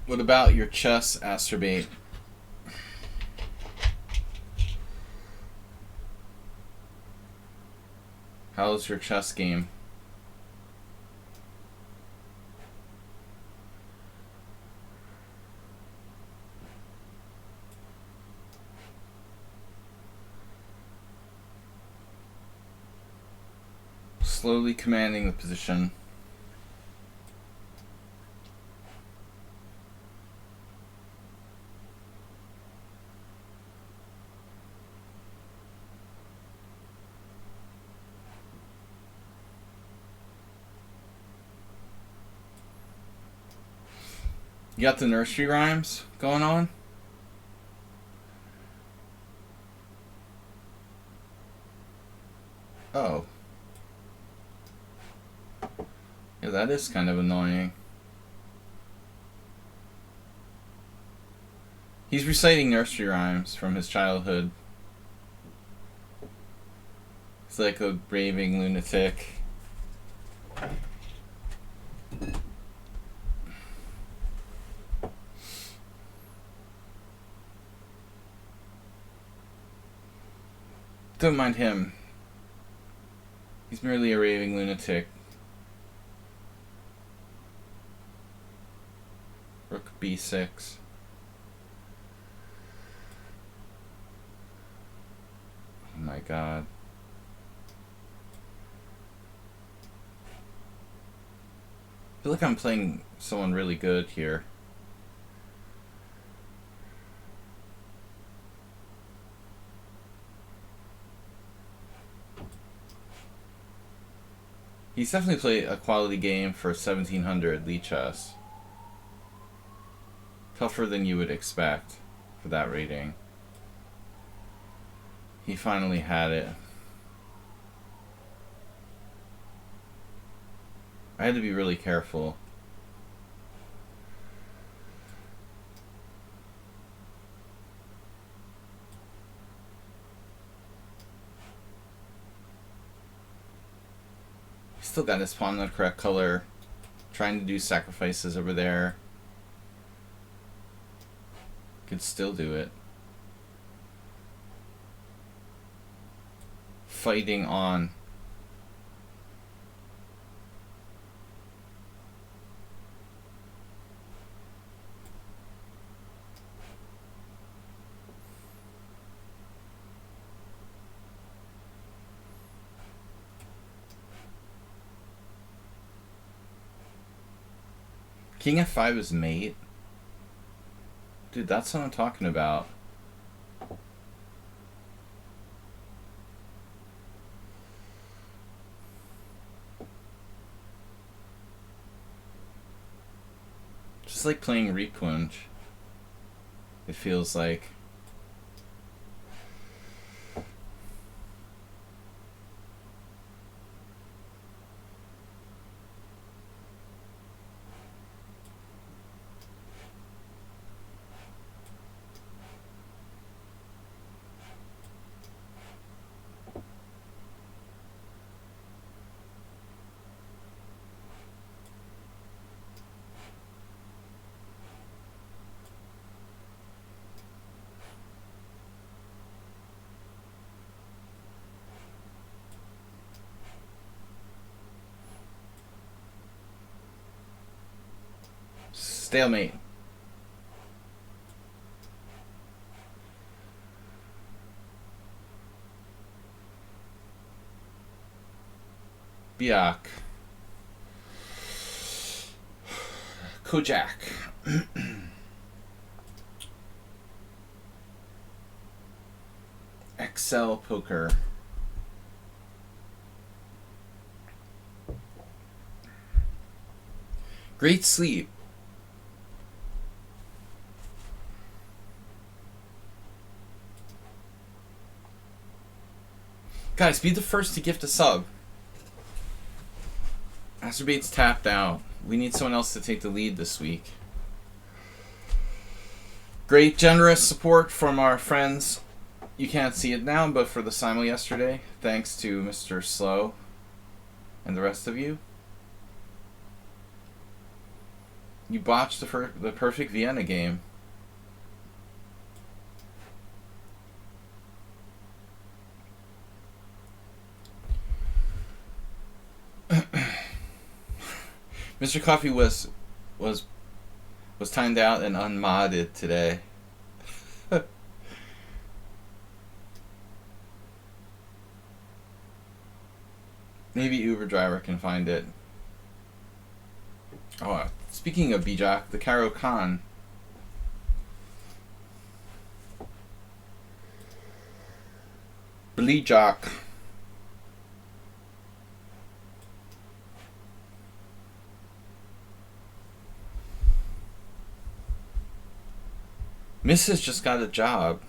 What about your chess, Asterbate? How's your chess game? Slowly commanding the position. You got the nursery rhymes going on? Oh. Yeah, that is kind of annoying. He's reciting nursery rhymes from his childhood. He's like a raving lunatic. Don't mind him. He's merely a raving lunatic. Rook b6. Oh my god. I feel like I'm playing someone really good here. He's definitely played a quality game for 1700 lichess. Tougher than you would expect for that rating. He finally had it. I had to be really careful. Still got his pawn in the correct color. Trying to do sacrifices over there. Could still do it. Fighting on. King f5 is mate? Dude, that's what I'm talking about. Just like playing Repunj. It feels like. Stalemate. Biak. Kojak. Excel Poker. Great Sleep. Guys, be the first to gift a sub. Masturbate's tapped out. We need someone else to take the lead this week. Great generous support from our friends. You can't see it now, but for the simul yesterday, thanks to Mr. Slow and the rest of you. You botched the perfect Vienna game. Mr. Coffee was timed out and unmodded today. Maybe Uber driver can find it. Oh, speaking of Bijak, the Karo Khan. Bijak. Mrs. just got a job.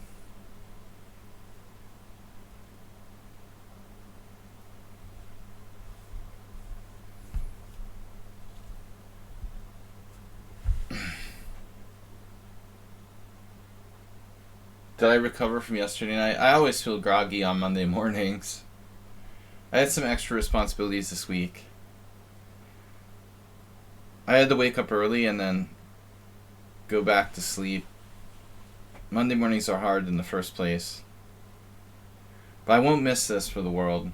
Did I recover from yesterday night? I always feel groggy on Monday mornings. I had some extra responsibilities this week. I had to wake up early and then go back to sleep. Monday mornings are hard in the first place. But I won't miss this for the world.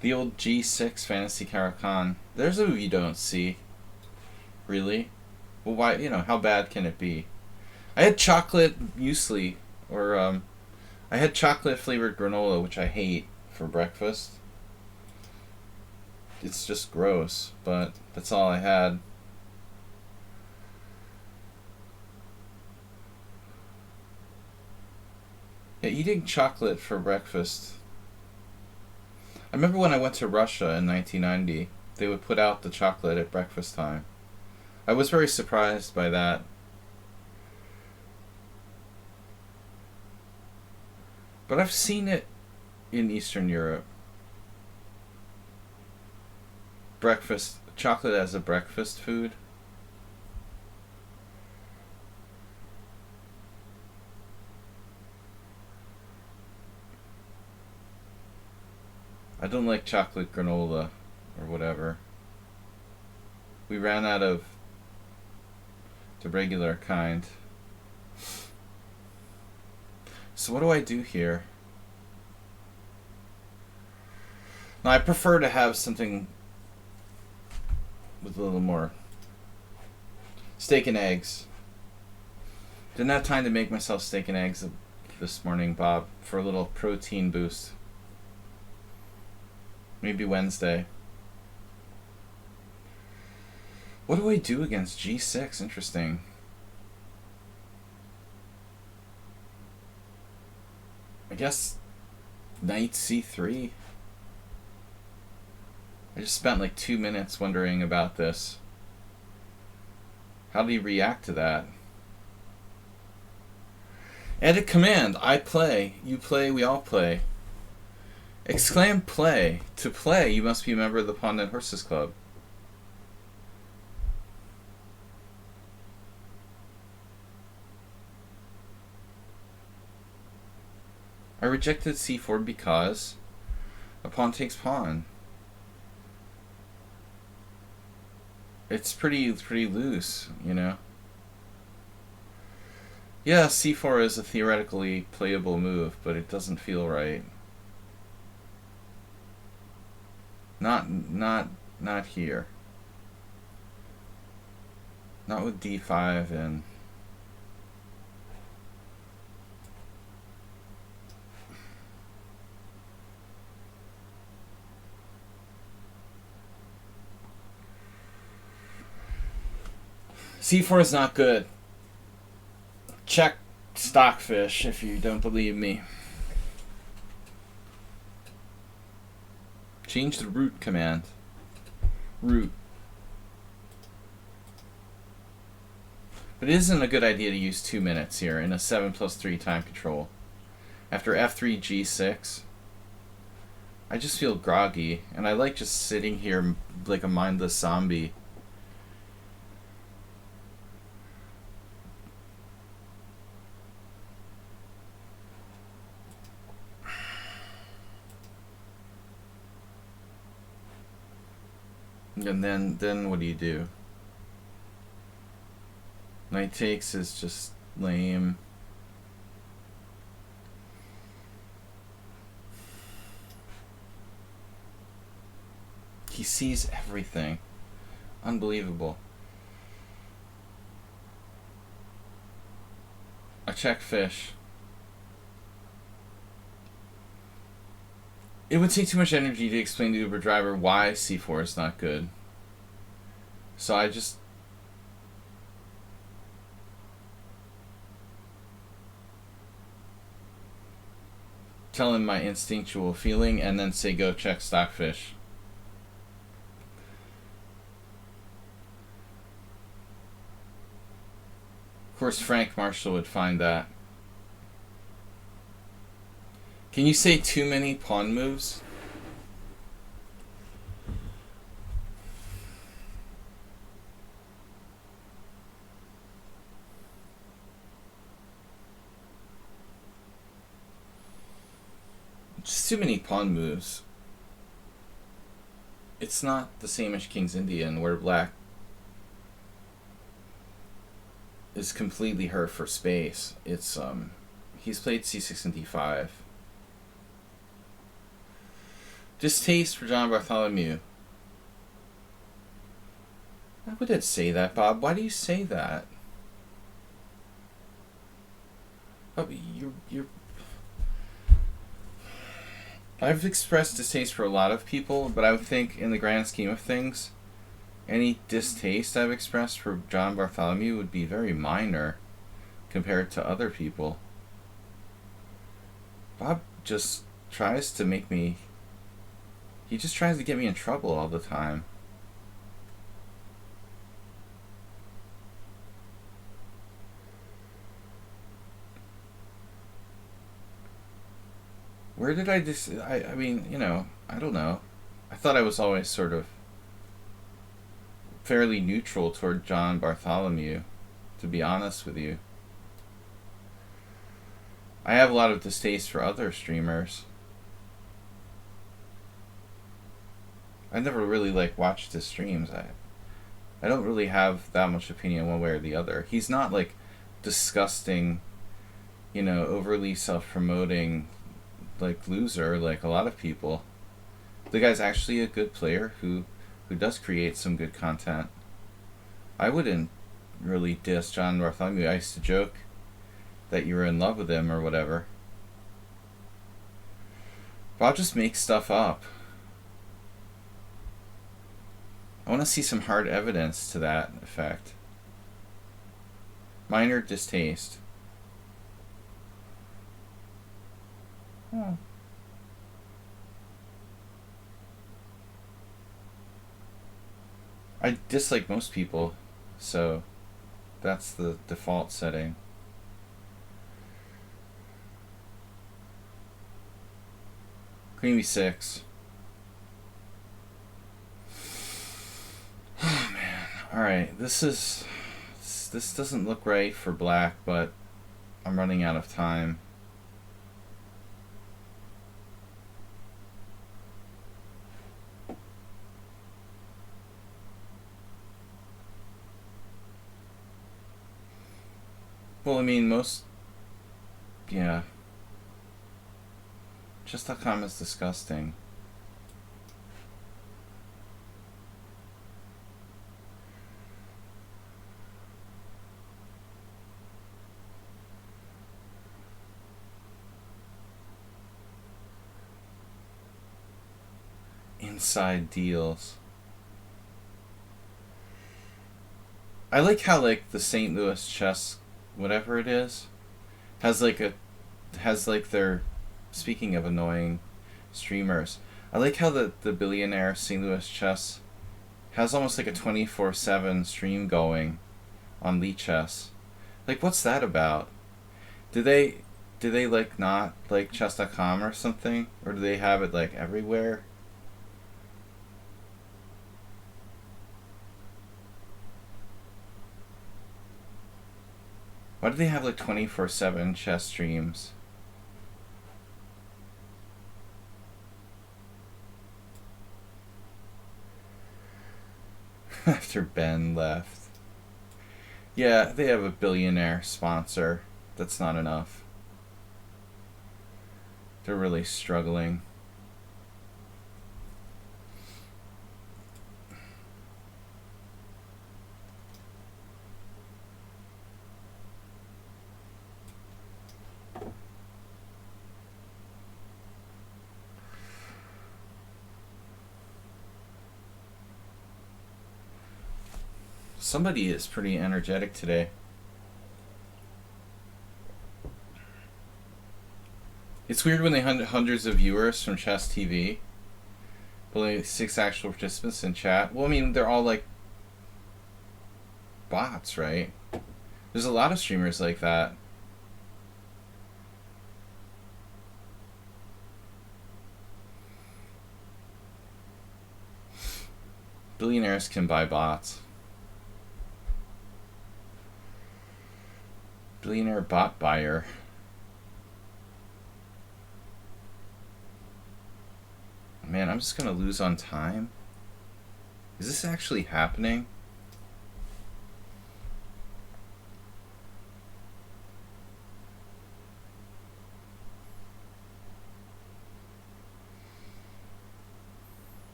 The old G6 Fantasy Karakan. There's a move you don't see. Really? Well, why, how bad can it be? I had chocolate muesli, or, I had chocolate flavored granola, which I hate, for breakfast. It's just gross, but that's all I had. Yeah, eating chocolate for breakfast. I remember when I went to Russia in 1990, they would put out the chocolate at breakfast time. I was very surprised by that. But I've seen it in Eastern Europe. Chocolate as a breakfast food. I don't like chocolate granola or whatever. We ran out of the regular kind. So what do I do here? Now I prefer to have something with a little more steak and eggs. Didn't have time to make myself steak and eggs this morning, Bob, for a little protein boost. Maybe Wednesday. What do I do against G6? Interesting. I guess Knight C3. I just spent like 2 minutes wondering about this. How do you react to that? Edit command. I play. You play. We all play. Exclaim play. To play, you must be a member of the Pawn and Horses Club. I rejected c4 because a pawn takes pawn. It's pretty loose, Yeah, c4 is a theoretically playable move, but it doesn't feel right. Not here. Not with d5 and... c4 is not good. Check Stockfish if you don't believe me. Change the root command. Root. But it isn't a good idea to use 2 minutes here in a 7+3 time control. After f3, g6, I just feel groggy, and I like just sitting here like a mindless zombie. And then what do? Knight takes is just lame. He sees everything. Unbelievable. I check fish. It would take too much energy to explain to Uber driver why c4 is not good. So I just... tell him my instinctual feeling and then say go check Stockfish. Of course Frank Marshall would find that. Can you say too many pawn moves? Just too many pawn moves. It's not the same as King's Indian, where black is completely hurt for space. It's he's played c6 and d5. Distaste for John Bartholomew. Why would it say that, Bob? Why do you say that? Oh, you're I've expressed distaste for a lot of people, but I would think in the grand scheme of things, any distaste I've expressed for John Bartholomew would be very minor compared to other people. Bob just tries to make me... He just tries to get me in trouble all the time. Where did I mean, you know, I don't know. I thought I was always sort of fairly neutral toward John Bartholomew, to be honest with you. I have a lot of distaste for other streamers. I never really watched his streams. I don't really have that much opinion one way or the other. He's not disgusting, you know, overly self-promoting loser like a lot of people. The guy's actually a good player who does create some good content. I wouldn't really diss John Bartholomew. I used to joke that you were in love with him or whatever. But I'll just make stuff up. I want to see some hard evidence to that effect. Minor distaste. I dislike most people, so that's the default setting. Queen b6. Oh man. Alright, this doesn't look right for black, but I'm running out of time. Well, I mean, yeah. Chess.com is disgusting. Inside deals. I like how like the St. Louis chess, whatever it is, has like their, speaking of annoying streamers, I like how the billionaire St. Louis chess has almost like a 24/7 stream going on lichess. Like, what's that about? Do they like not like chess.com or something, or do they have it like everywhere? Why do they have like 24/7 chess streams? After Ben left. Yeah, they have a billionaire sponsor. That's not enough. They're really struggling. Somebody is pretty energetic today. It's weird when they had hundreds of viewers from Chess TV, but only 6 actual participants in chat. Well, I mean, they're all like bots, right? There's a lot of streamers like that. Billionaires can buy bots. Billionaire bot buyer. Man, I'm just gonna lose on time. Is this actually happening?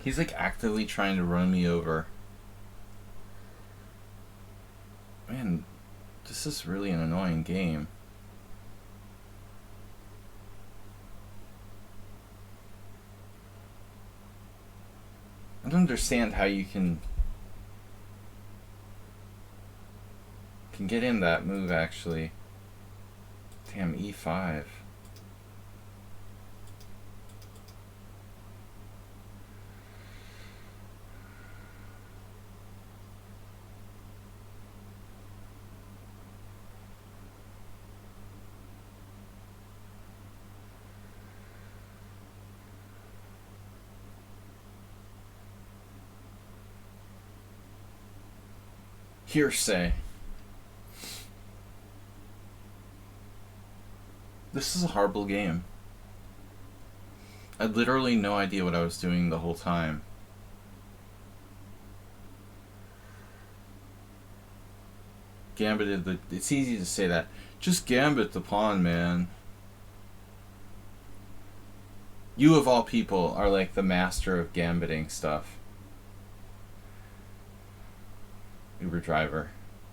He's like actively trying to run me over. Man, this is really an annoying game. I don't understand how you can get in that move actually. Damn, E5. Hearsay. This is a horrible game. I had literally no idea what I was doing the whole time. Gambited the... It's easy to say that. Just gambit the pawn, man. You of all people are like the master of gambiting stuff. Uber driver.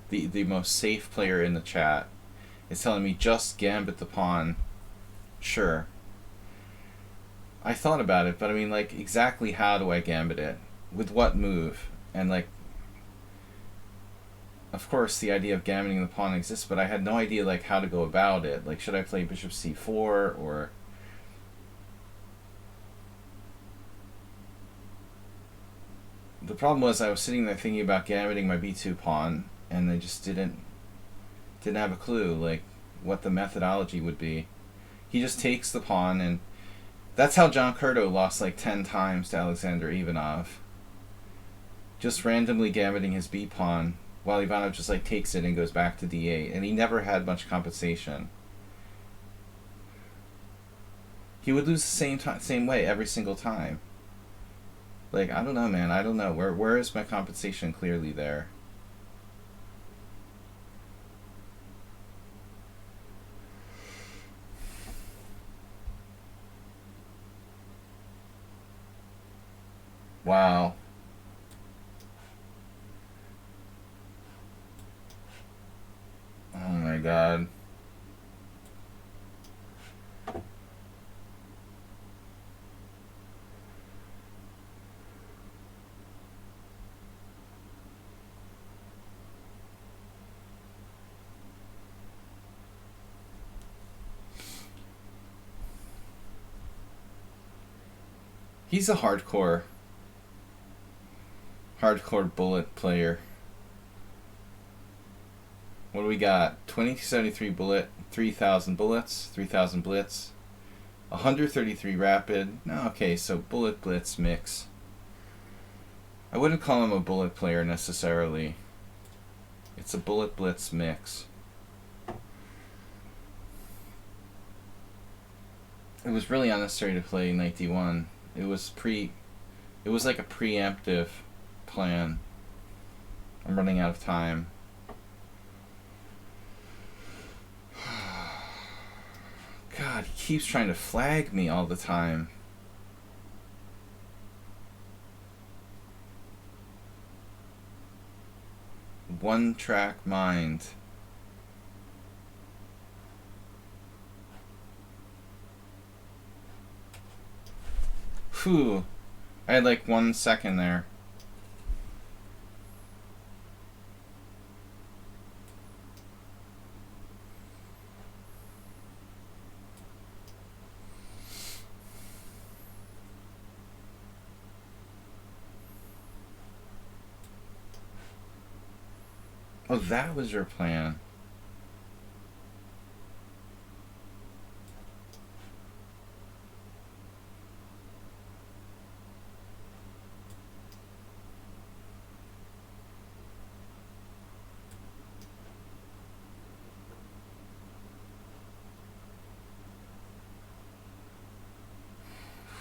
The most safe player in the chat is telling me just gambit the pawn. Sure. I thought about it, but I mean, like, exactly how do I gambit it? With what move? And, like, of course, the idea of gambiting the pawn exists, but I had no idea, like, how to go about it. Like, should I play bishop c4, or... The problem was I was sitting there thinking about gambiting my b2 pawn, and I just didn't have a clue, like, what the methodology would be. He just takes the pawn, and that's how John Curto lost like 10 times to Alexander Ivanov. Just randomly gambiting his b pawn, while Ivanov just like takes it and goes back to d8, and he never had much compensation. He would lose the same way every single time. Like, I don't know, man. I don't know. Where is my compensation clearly there? Wow. god. He's a hardcore bullet player. What do we got? 2273 bullet, 3000 bullets, 3000 blitz, 133 rapid. No, okay, so bullet blitz mix. I wouldn't call him a bullet player necessarily. It's a bullet blitz mix. It was really unnecessary to play knight d1. It was like a preemptive plan. I'm running out of time. God, he keeps trying to flag me all the time. One track mind. Phew. I had like 1 second there. Oh, that was your plan.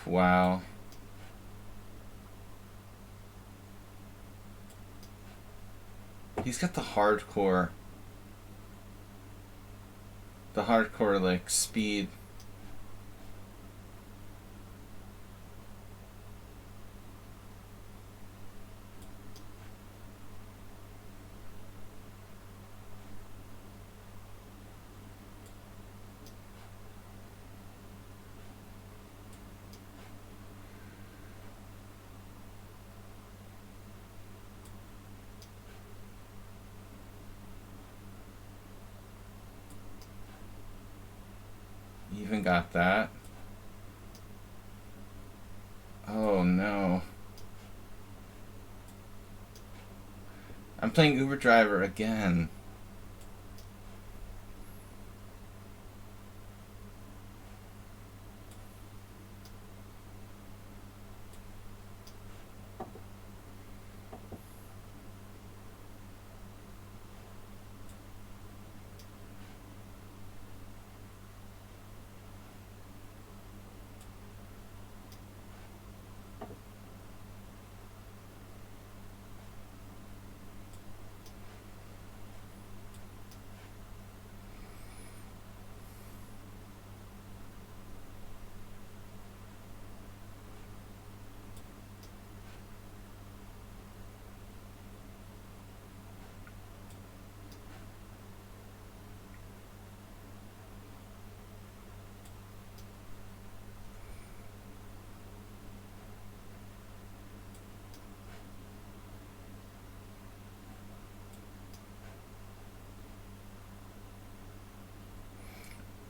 Wow. He's got the hardcore like speed. Even got that. Oh no. I'm playing Uber Driver again.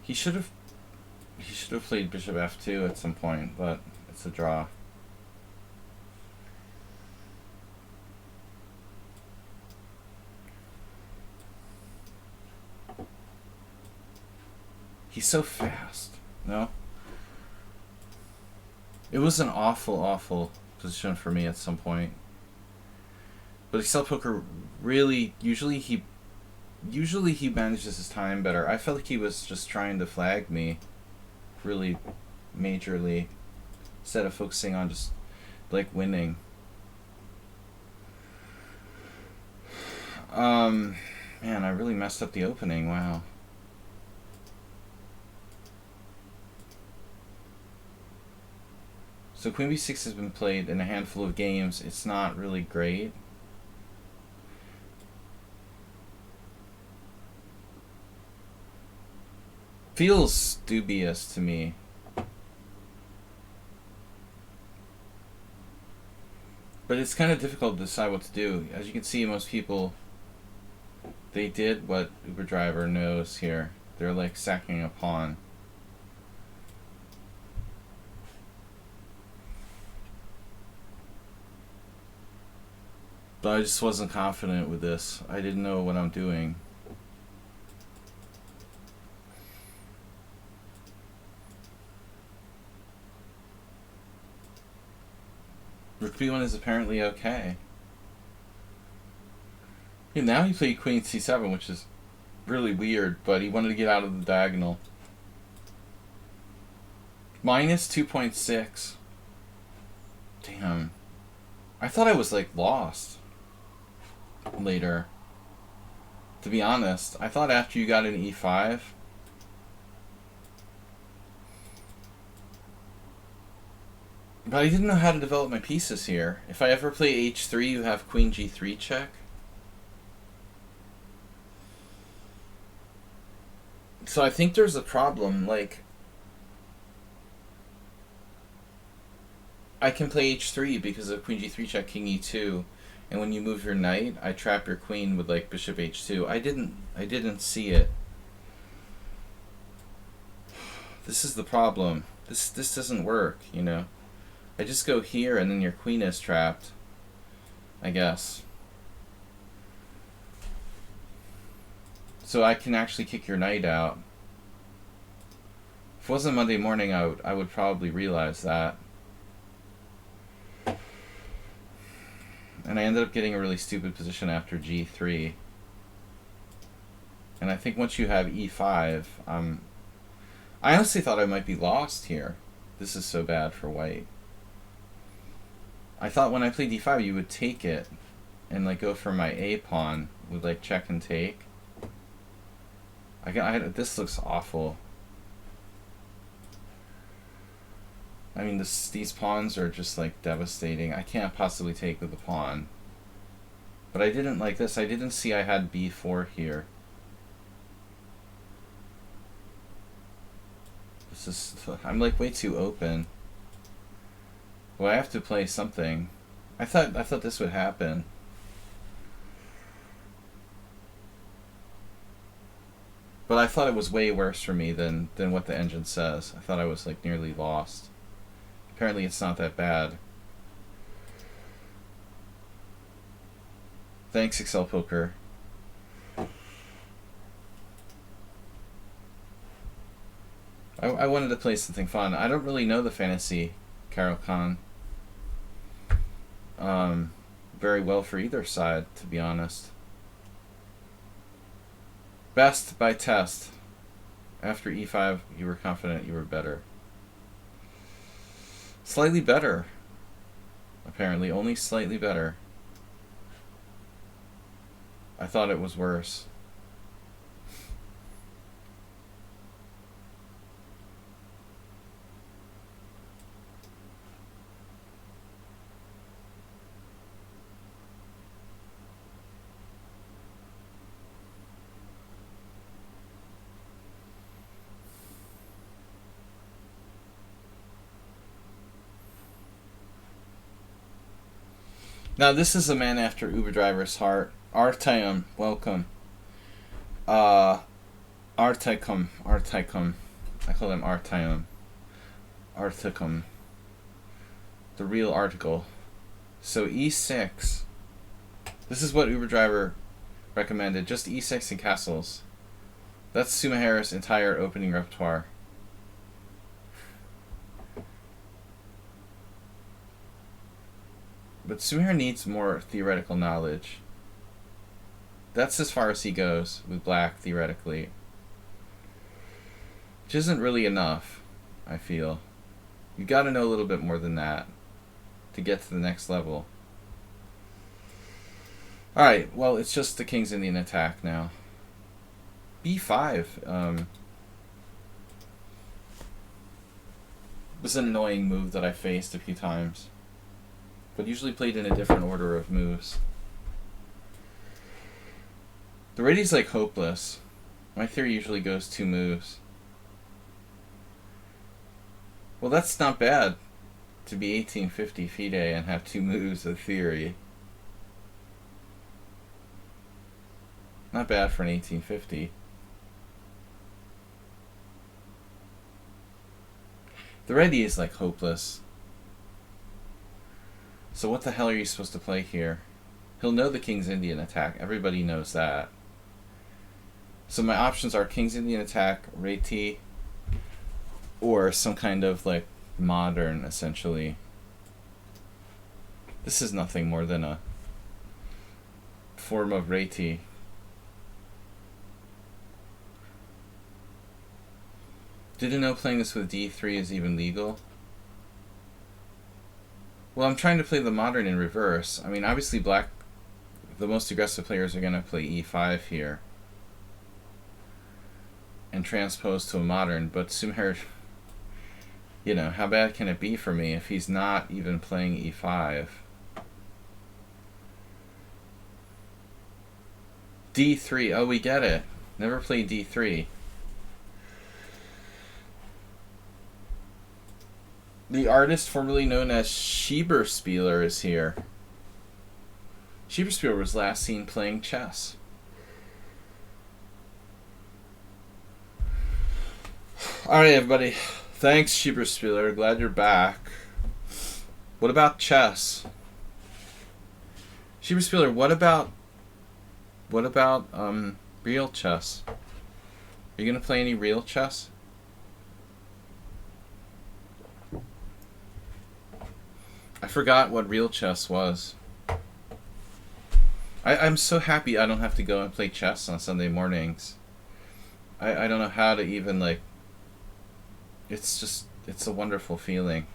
He should have played Bishop F2 at some point, but it's a draw. He's so fast. No? It was an awful position for me at some point. But Excel Poker really, usually he manages his time better. I felt like he was just trying to flag me really majorly instead of focusing on just like winning. Man, I really messed up the opening. Wow. So Queen B6 has been played in a handful of games. It's not really great. feels dubious to me. But it's kind of difficult to decide what to do. As you can see, most people, they did what Uber Driver knows here. They're like sacking a pawn. But I just wasn't confident with this. I didn't know what I'm doing. Rook b1 is apparently okay. Yeah, now he played queen c7, which is really weird, but he wanted to get out of the diagonal. Minus 2.6. Damn. I thought I was, like, lost later. To be honest, I thought after you got an e5... But I didn't know how to develop my pieces here. If I ever play h3, you have queen g3 check. So I think there's a problem, like... I can play h3 because of queen g3 check, king e2. And when you move your knight, I trap your queen with, like, bishop h2. I didn't see it. This is the problem. This doesn't work, you know? I just go here and then your queen is trapped, I guess. So I can actually kick your knight out. If it wasn't Monday morning, I would probably realize that. And I ended up getting a really stupid position after g3. And I think once you have e5, I honestly thought I might be lost here. This is so bad for white. I thought when I played d5 you would take it and like go for my a pawn with like check and take. This looks awful. I mean, these pawns are just like devastating. I can't possibly take with the pawn. But I didn't like this. I didn't see I had b4 here. This is, I'm like way too open. Well, I have to play something. I thought this would happen. But I thought it was way worse for me than what the engine says. I thought I was like nearly lost. Apparently it's not that bad. Thanks, Excel Poker. I wanted to play something fun. I don't really know the fantasy, Carol Khan. Very well for either side, to be honest. Best by test. After e5, you were confident you were better. Slightly better. Apparently, only slightly better. I thought it was worse. Now this is a man after Uber Driver's heart. Artyom, welcome. Artyom. I call him Artyom. Artyom. The real article. So e6. This is what Uber Driver recommended. Just e6 and castles. That's Sumahara's entire opening repertoire. But Sumahara needs more theoretical knowledge. That's as far as he goes with black, theoretically. Which isn't really enough, I feel. You gotta know a little bit more than that to get to the next level. Alright, well, it's just the King's Indian attack now. b5 was an annoying move that I faced a few times. But usually played in a different order of moves. The ready's like hopeless. My theory usually goes 2 moves. Well, that's not bad to be 1850 FIDE and have two moves of theory. Not bad for an 1850. The ready is like hopeless. So what the hell are you supposed to play here? He'll know the King's Indian attack. Everybody knows that. So my options are King's Indian attack, Reti, or some kind of like modern, essentially. This is nothing more than a form of Reti. Didn't know playing this with d3 is even legal. Well, I'm trying to play the modern in reverse. I mean, obviously black, the most aggressive players are going to play e5 here and transpose to a modern, but Sumer, you know, how bad can it be for me if he's not even playing e5? d3, oh, we get it. Never played d3. The artist formerly known as Schieberspieler is here. Schieberspieler was last seen playing chess. Alright, everybody. Thanks, Schieberspieler. Glad you're back. What about chess? Schieberspieler, what about real chess? Are you gonna play any real chess? I forgot what real chess was. I'm so happy I don't have to go and play chess on Sunday mornings. I don't know how to even, like... It's a wonderful feeling.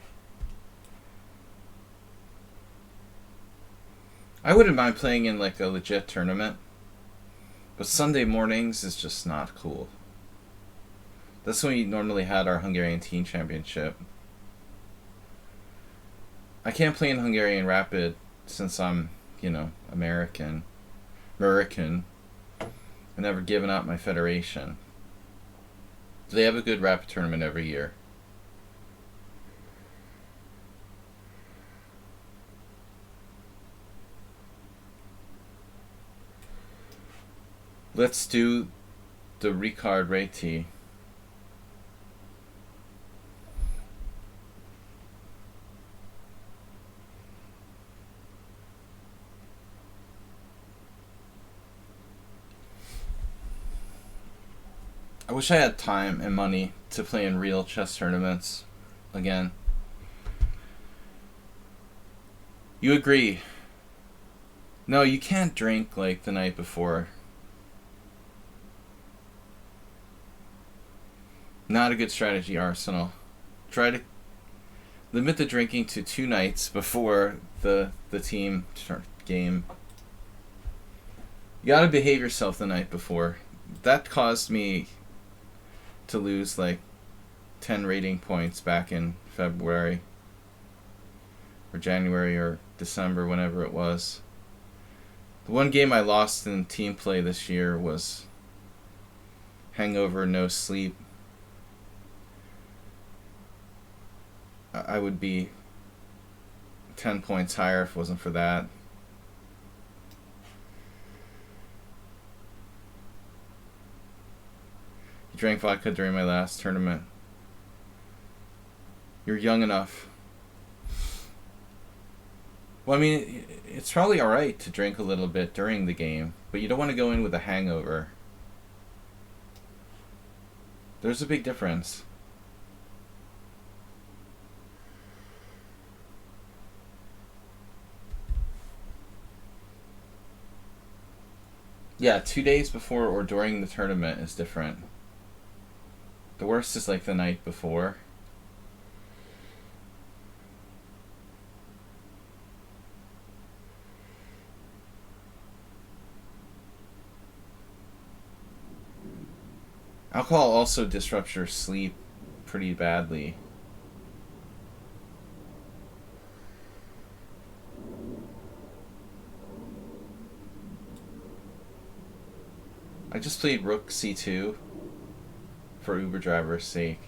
I wouldn't mind playing in, like, a legit tournament. But Sunday mornings is just not cool. That's when we normally had our Hungarian Teen Championship. I can't play in Hungarian Rapid since I'm, you know, American. I've never given up my federation. They have a good Rapid tournament every year. Let's do the Ricard Reti. I wish I had time and money to play in real chess tournaments again. You agree? No, you can't drink like the night before. Not a good strategy, Arsenal. Try to limit the drinking to 2 nights before the team game. You gotta behave yourself the night before. That caused me to lose like 10 rating points back in February or January or December, whenever it was. The one game I lost in team play this year was hangover, no sleep. I would be 10 points higher if it wasn't for that. You drank vodka during my last tournament. You're young enough. Well, I mean, it's probably alright to drink a little bit during the game, but you don't want to go in with a hangover. There's a big difference. Yeah, 2 days before or during the tournament is different. The worst is like the night before. Alcohol also disrupts your sleep pretty badly. I just played Rook C2 for Uber driver's sake.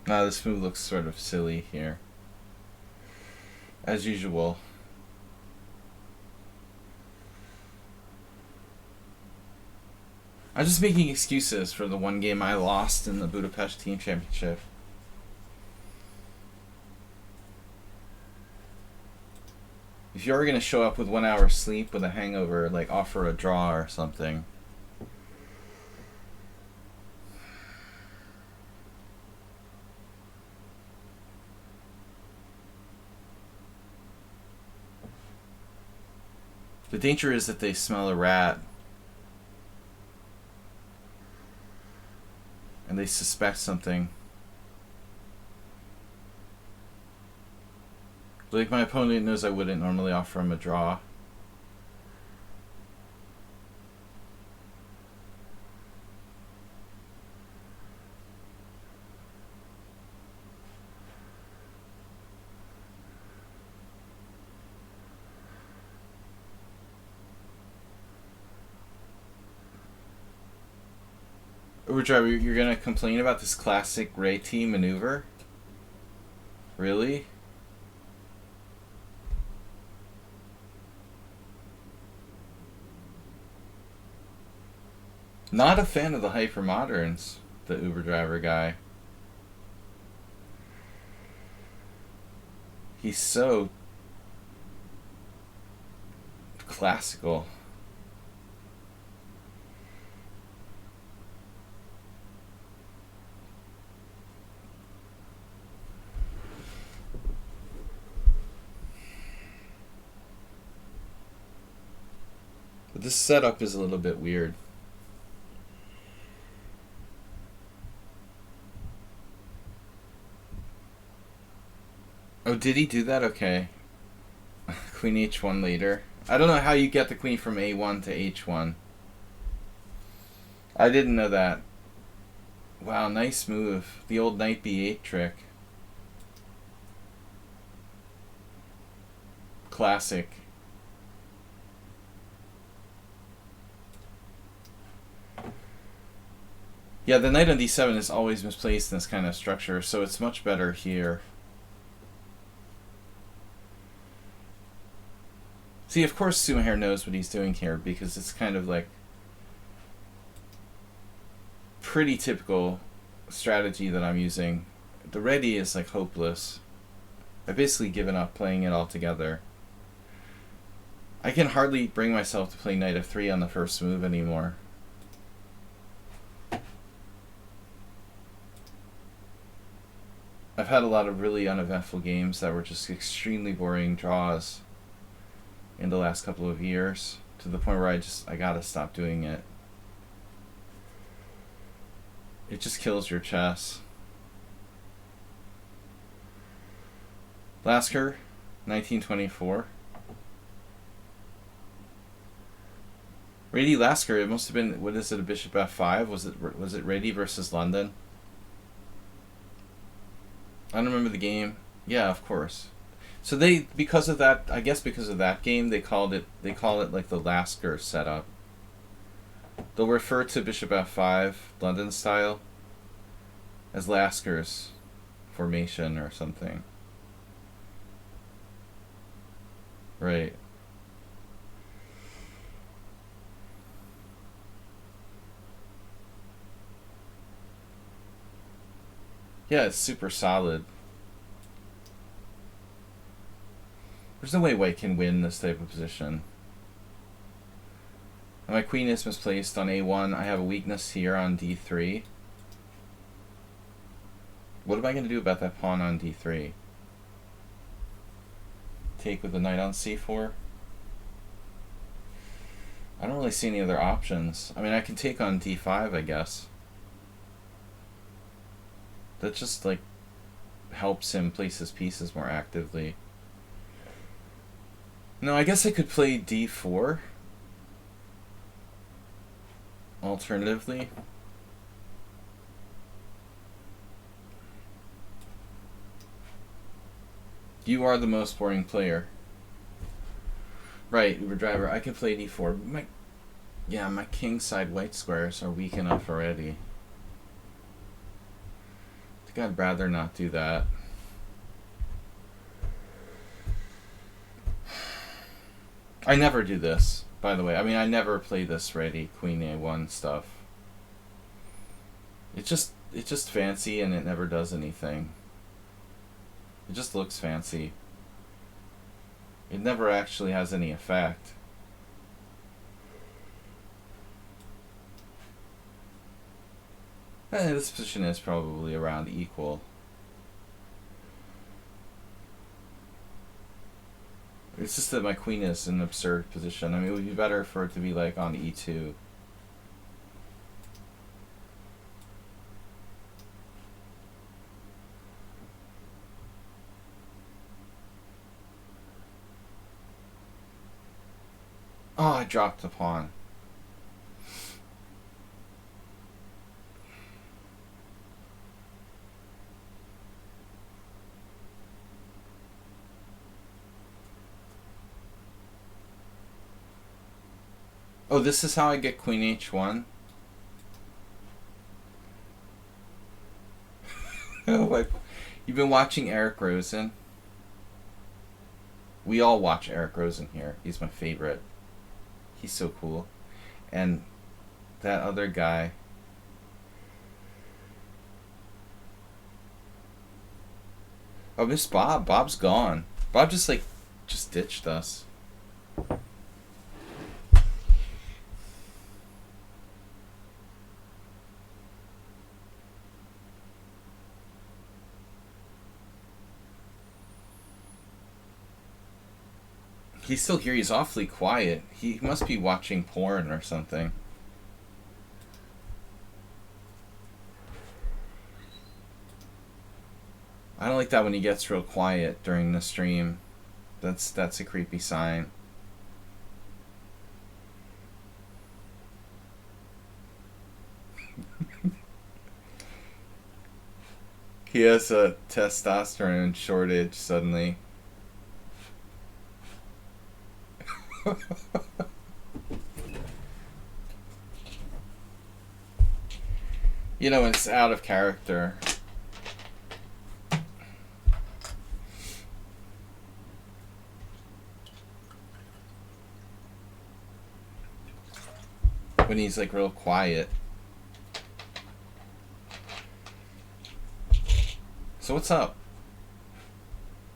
Now this move looks sort of silly here. As usual. I'm just making excuses for the one game I lost in the Budapest Team Championship. If you're going to show up with 1 hour sleep with a hangover, like offer a draw or something. The danger is that they smell a rat. And they suspect something. Like my opponent knows I wouldn't normally offer him a draw. Overdrive, you're gonna complain about this classic Ray T maneuver? Really? Not a fan of the hypermoderns, the Uber driver guy. He's so classical. But this setup is a little bit weird. Oh, did he do that? Okay. Queen h1 later. I don't know how you get the queen from a1 to h1. I didn't know that. Wow, nice move. The old knight b8 trick. Classic. Yeah, the knight on d7 is always misplaced in this kind of structure, so it's much better here. See, of course Sumaher knows what he's doing here, because it's kind of like pretty typical strategy that I'm using. The ready is like hopeless. I've basically given up playing it altogether. I can hardly bring myself to play knight f3 on the first move anymore. I've had a lot of really uneventful games that were just extremely boring draws in the last couple of years, to the point where I gotta stop doing it. It just kills your chess. Lasker, 1924. Rady Lasker, it must have been, what is it, a bishop f5? Was it Rady versus London? I don't remember the game. Yeah, of course. So they, because of that, I guess because of that game, they call it like the Lasker setup. They'll refer to bishop f5, London style, as Lasker's formation or something. Right. Yeah, it's super solid. There's no way white can win this type of position. And my queen is misplaced on a1. I have a weakness here on d3. What am I going to do about that pawn on d3? Take with the knight on c4? I don't really see any other options. I mean, I can take on d5, I guess. That just, like, helps him place his pieces more actively. No, I guess I could play d4. Alternatively. You are the most boring player. Right, Uber Driver, I could play d4. My king side white squares are weak enough already to think I'd rather not do that. I never do this, by the way. I mean, I never play this ready, Queen A1 stuff. It's just fancy and it never does anything. It just looks fancy. It never actually has any effect. This position is probably around equal. It's just that my queen is in an absurd position. I mean, it would be better for it to be like on e2. Oh, I dropped the pawn. Oh, this is how I get Queen H1? Oh, like, you've been watching Eric Rosen? We all watch Eric Rosen here. He's my favorite. He's so cool. And that other guy... Oh, Miss Bob. Bob's gone. Bob just ditched us. He's still here. He's awfully quiet. He must be watching porn or something. I don't like that when he gets real quiet during the stream. That's a creepy sign. He has a testosterone shortage suddenly. You know, it's out of character. When he's like real quiet. So what's up?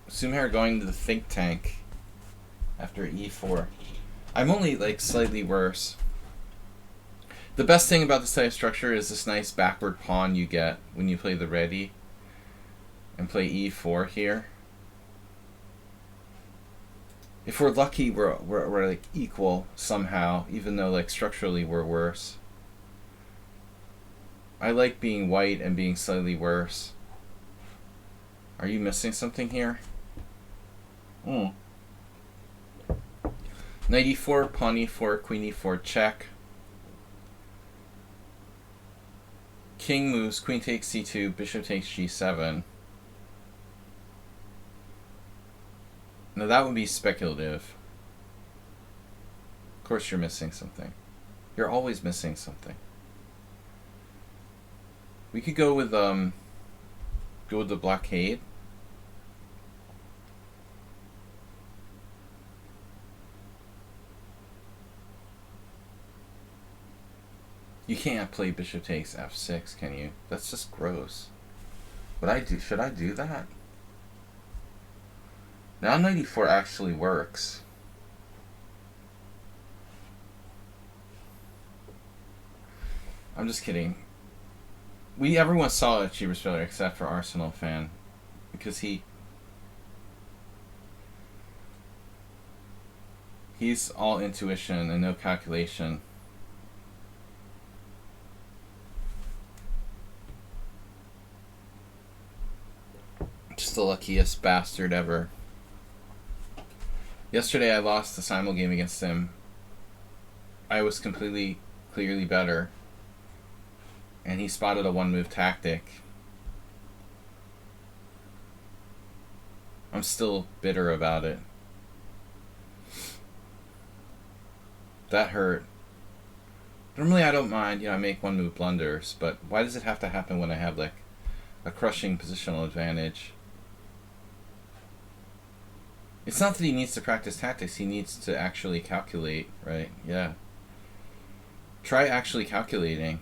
Sumair going to the think tank after e4. I'm only like slightly worse. The best thing about this type of structure is this nice backward pawn you get when you play the ready and play e4 here. If we're lucky, we're like equal somehow, even though like structurally we're worse. I like being white and being slightly worse. Are you missing something here? Knight e4, pawn e4, queen e4, check. King moves, queen takes c2, bishop takes g7. Now that would be speculative. Of course you're missing something. You're always missing something. We could go with the blockade. You can't play bishop takes f6, can you? That's just gross. Should I do that? Now knight e4 actually works. I'm just kidding. Everyone saw it, Cheaper Spiller, except for Arsenal fan. Because he's all intuition and no calculation. Just the luckiest bastard ever. Yesterday I lost the simul game against him. I was clearly better. And he spotted a one-move tactic. I'm still bitter about it. That hurt. Normally I don't mind, I make one-move blunders, but why does it have to happen when I have like a crushing positional advantage. It's not that he needs to practice tactics, he needs to actually calculate, right? Yeah. Try actually calculating.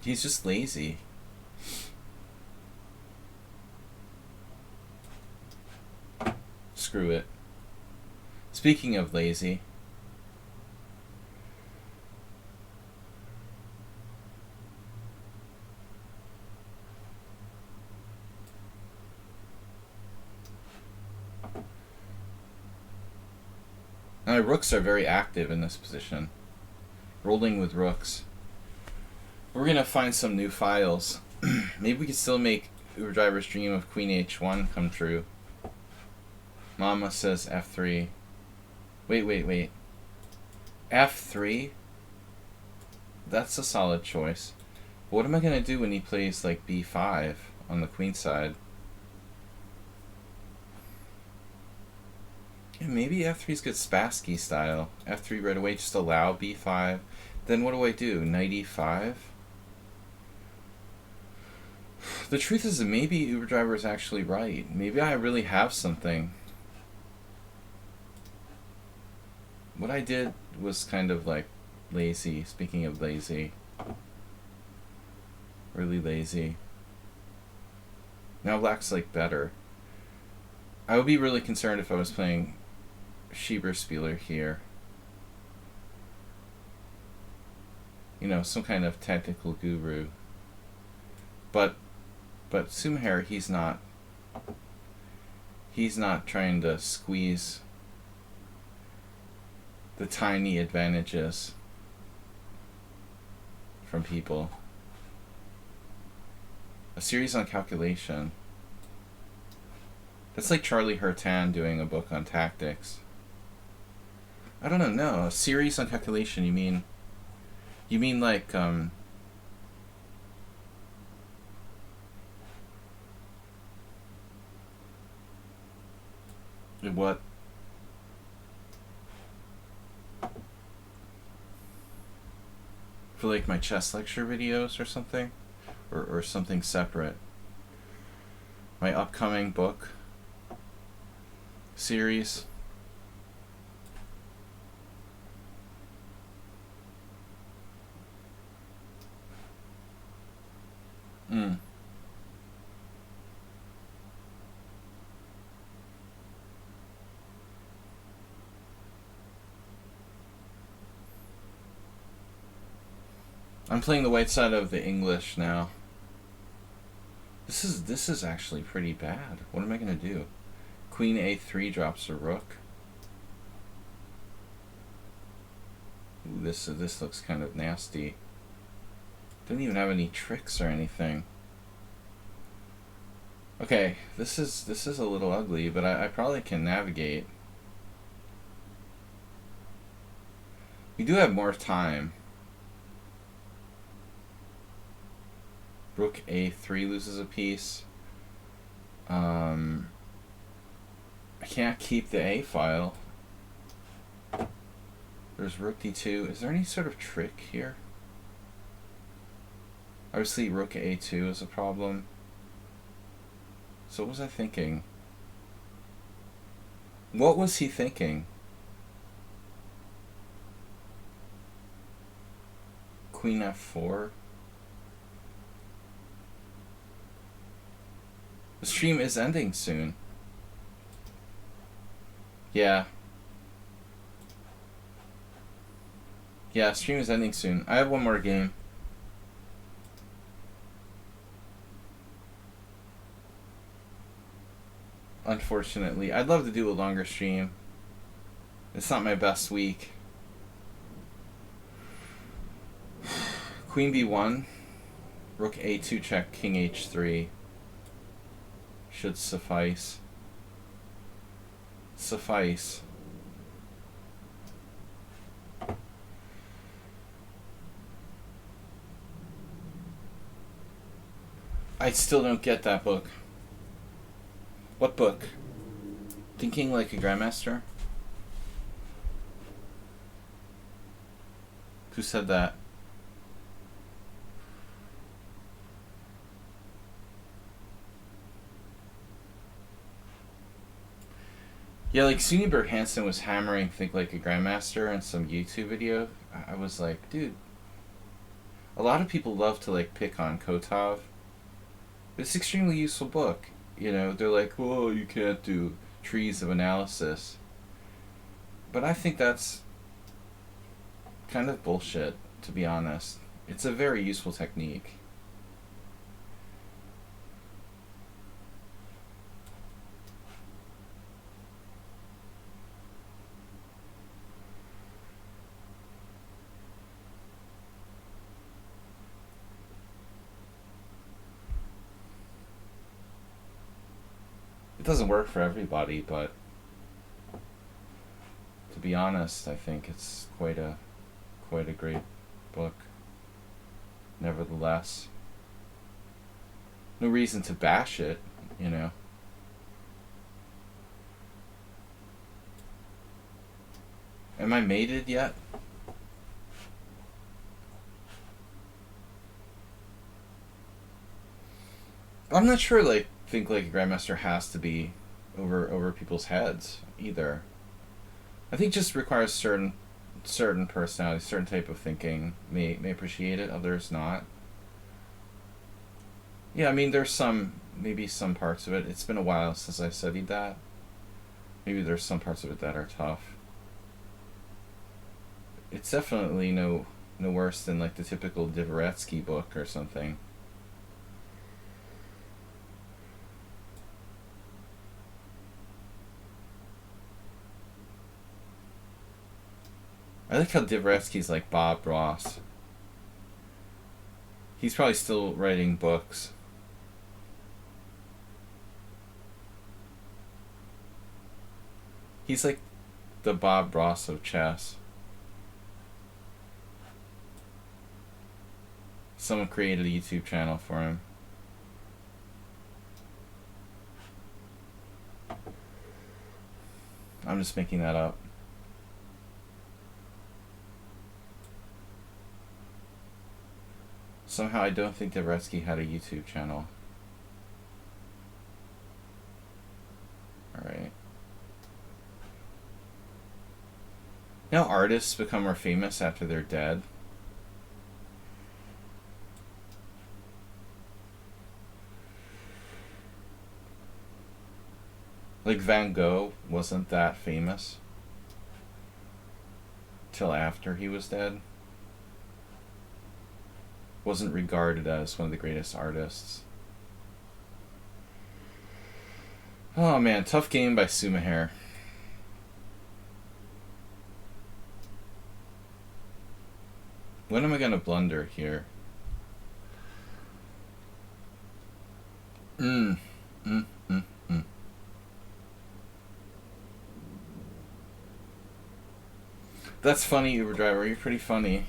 He's just lazy. Screw it. Speaking of lazy, my rooks are very active in this position. Rolling with rooks. We're gonna find some new files. Maybe we can still make Uberdriver's dream of Queen H1 come true. Mama says F3. Wait. F3? That's a solid choice. What am I gonna do when he plays like B5 on the queen side? Yeah, maybe F3's good Spassky style. F3 right away, just allow B5. Then what do? Knight E5? The truth is that maybe Uberdriver is actually right. Maybe I really have something. What I did was kind of like lazy. Speaking of lazy. Really lazy. Now black's like better. I would be really concerned if I was playing Schieberspieler here. You know, some kind of tactical guru. But Sumher, he's not trying to squeeze the tiny advantages from people. A series on calculation. That's like Charlie Hurtan doing a book on tactics. I don't know, no. A series on calculation, you mean like, what? For like my chess lecture videos or something? Or something separate? My upcoming book series? I'm playing the white side of the English now. This is actually pretty bad. What am I gonna do? Queen A3 drops a rook. Ooh, this looks kind of nasty. Doesn't even have any tricks or anything. Okay, this is a little ugly, but I probably can navigate. We do have more time. Rook A3 loses a piece. I can't keep the A file. There's Rook D2. Is there any sort of trick here? Obviously, Rook A2 is a problem. So what was I thinking? What was he thinking? Queen F4. The stream is ending soon. Yeah. Yeah, stream is ending soon. I have one more game. Unfortunately. I'd love to do a longer stream. It's not my best week. Queen B1. Rook A2 check, King H3. Should suffice. Suffice. I still don't get that book. What book? Thinking Like a Grandmaster? Who said that? Yeah, like Sunniberg Hansen was hammering Think Like a Grandmaster in some YouTube video. I was like, dude, a lot of people love to like pick on Kotov. It's an extremely useful book. You know, they're like, oh, you can't do trees of analysis. But I think that's kind of bullshit, to be honest. It's a very useful technique. It doesn't work for everybody, but to be honest, I think it's quite a great book. Nevertheless, no reason to bash it, you know. Am I mated yet? I'm not sure. Like, Think Like a Grandmaster has to be over people's heads either. I think just requires certain personality, certain type of thinking may appreciate it, others not. Yeah, I mean, there's maybe some parts of it. It's been a while since I studied that. Maybe there's some parts of it that are tough. It's definitely no worse than like the typical Dvoretsky book or something. I like how Dvoretsky's like Bob Ross. He's probably still writing books. He's like the Bob Ross of chess. Someone created a YouTube channel for him. I'm just making that up. Somehow I don't think Dvoretsky had a YouTube channel. Alright. Now artists become more famous after they're dead. Like Van Gogh wasn't that famous till after he was dead. Wasn't regarded as one of the greatest artists. Oh man, tough game by Sumaher. When am I gonna blunder here? That's funny, Uber driver. You're pretty funny.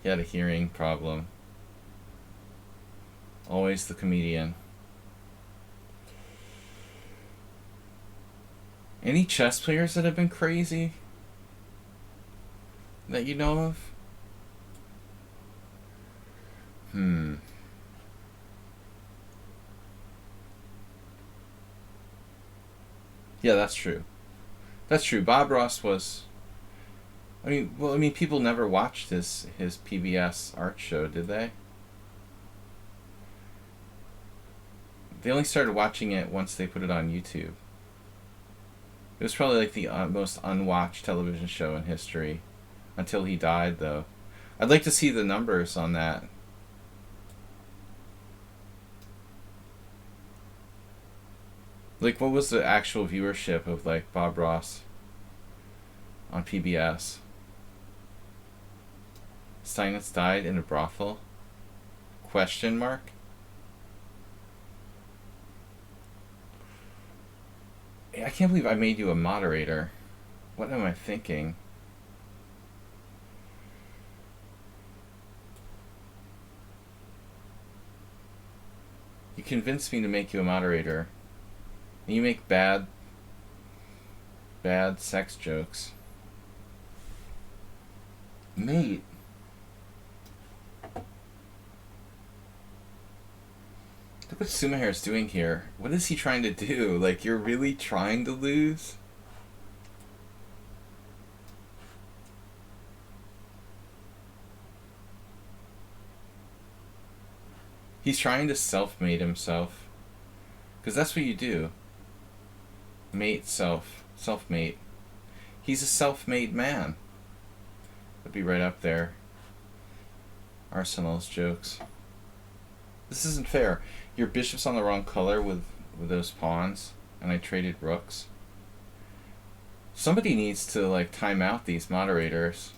He had a hearing problem. Always the comedian. Any chess players that have been crazy that you know of? Yeah, that's true. That's true. Bob Ross was... I mean, people never watched his PBS art show, did they? They only started watching it once they put it on YouTube. It was probably like the most unwatched television show in history. Until he died, though. I'd like to see the numbers on that. Like, what was the actual viewership of, like, Bob Ross on PBS? Steinitz died in a brothel? Question mark? I can't believe I made you a moderator. What am I thinking? You convinced me to make you a moderator. And you make bad sex jokes. Mate. Look what Sumahair's doing here. What is he trying to do? Like, you're really trying to lose? He's trying to self-mate himself. Because that's what you do. Mate self. Self-mate. He's a self-made man. That'd be right up there. Arsenal's jokes. This isn't fair. Your bishop's on the wrong color with those pawns, and I traded rooks. Somebody needs to, like, time out these moderators.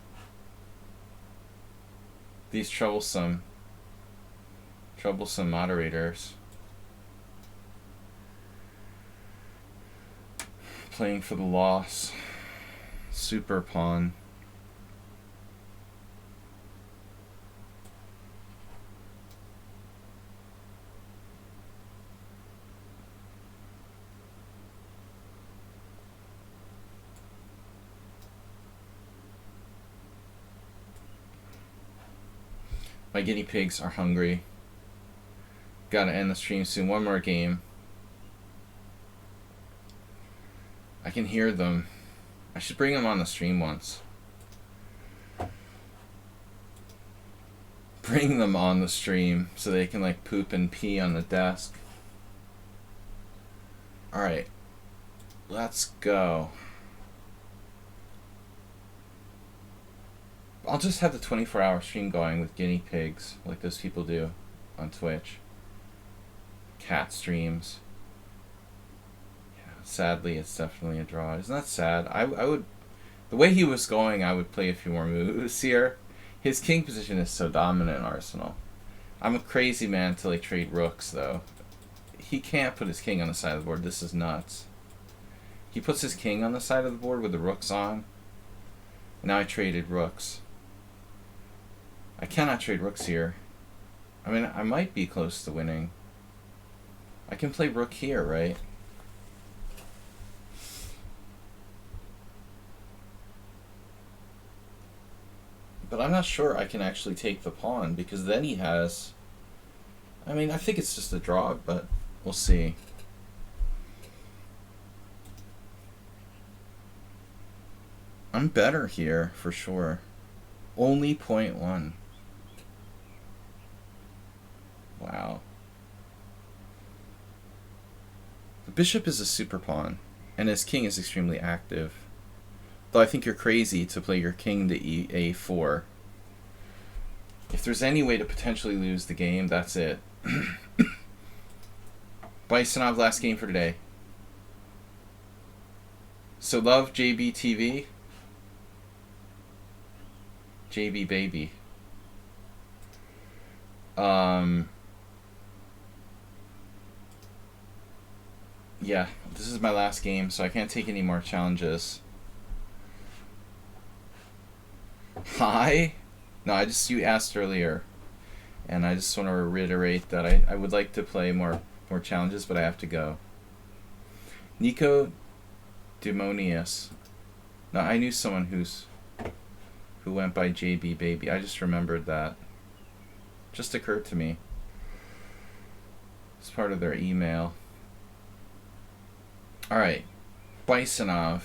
These troublesome moderators. Playing for the loss. Super pawn. My guinea pigs are hungry. Gotta end the stream soon. One more game. I can hear them. I should bring them on the stream once. Bring them on the stream so they can, like, poop and pee on the desk. Alright. Let's go. I'll just have the 24-hour stream going with guinea pigs, like those people do on Twitch. Cat streams. Yeah, sadly, it's definitely a draw. Isn't that sad? I would... The way he was going, I would play a few more moves here. His king position is so dominant in Arsenal. I'm a crazy man till I trade rooks, though. He can't put his king on the side of the board. This is nuts. He puts his king on the side of the board with the rooks on. Now I traded rooks. I cannot trade rooks here. I mean, I might be close to winning. I can play rook here, right? But I'm not sure I can actually take the pawn, because then he has... I mean, I think it's just a draw, but we'll see. I'm better here, for sure. Only 0.1. Wow. The bishop is a super pawn, and his king is extremely active. Though I think you're crazy to play your king to a4. If there's any way to potentially lose the game, that's it. Bisonov, last game for today. So love JB TV. JB baby. Yeah, this is my last game, so I can't take any more challenges. Hi? No, you asked earlier, and I just want to reiterate that I would like to play more challenges, but I have to go. Nico Demonius. No, I knew someone who went by JB Baby. I just remembered that. Just occurred to me. It's part of their email. Alright. Bisonov.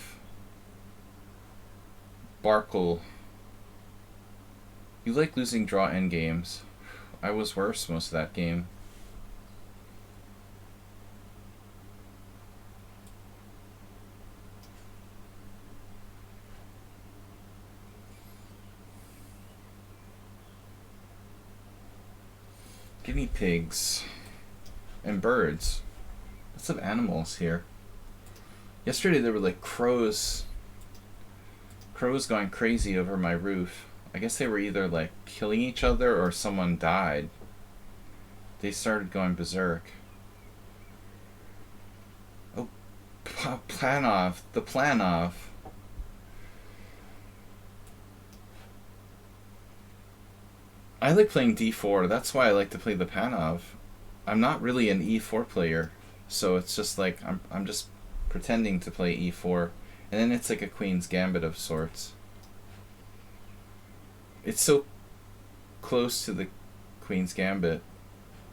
Barkle. You like losing draw endgames. I was worse most of that game. Guinea pigs. And birds. Lots of animals here. Yesterday there were like crows. Crows going crazy over my roof. I guess they were either like killing each other or someone died. They started going berserk. Oh, Planov. The Planov. I like playing d4. That's why I like to play the Panov. I'm not really an e4 player, so it's just like I'm just pretending to play e4, and then it's like a queen's gambit of sorts. It's so close to the queen's gambit.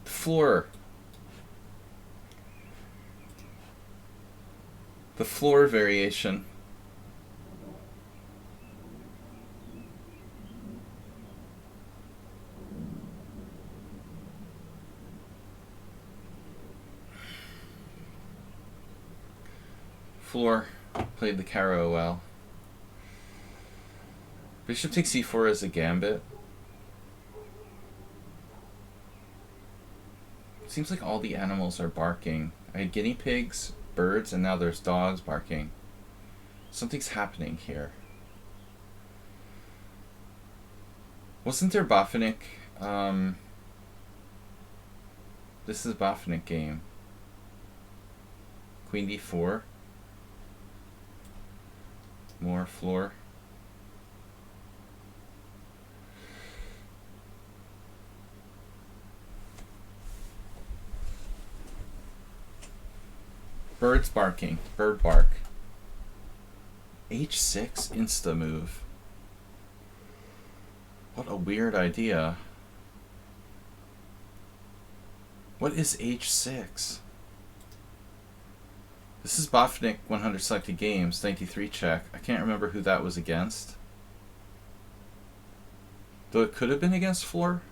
The floor. The floor variation. Floor played the Caro well. Bishop takes e4 as a gambit. Seems like all the animals are barking. I had guinea pigs, birds, and now there's dogs barking. Something's happening here. Wasn't there Botvinnik? This is Botvinnik game. Queen d4. More floor. Birds barking. Bird bark. H6 insta move. What a weird idea. What is H6? This is Botvinnik 100 selected games, 93 check. I can't remember who that was against. Though it could have been against floor.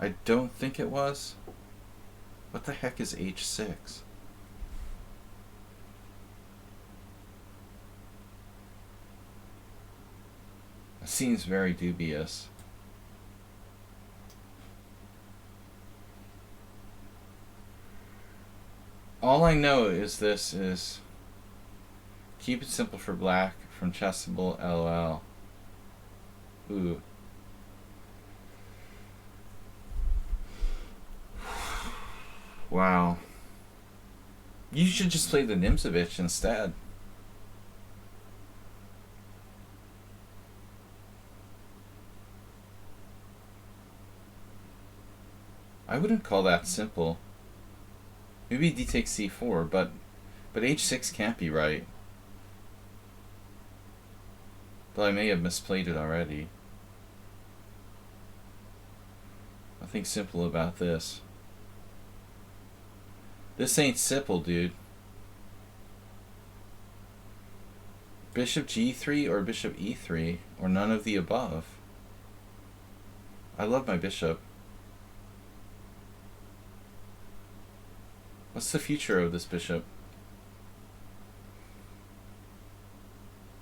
I don't think it was. What the heck is H6? It seems very dubious. All I know is this is keep it simple for black from Chessable LL. Ooh. Wow. You should just play the Nimzovich instead. I wouldn't call that simple. Maybe d takes c4, but h6 can't be right. Though I may have misplayed it already. Nothing simple about this. This ain't simple, dude. Bishop g3 or bishop e3, or none of the above. I love my bishop. What's the future of this bishop?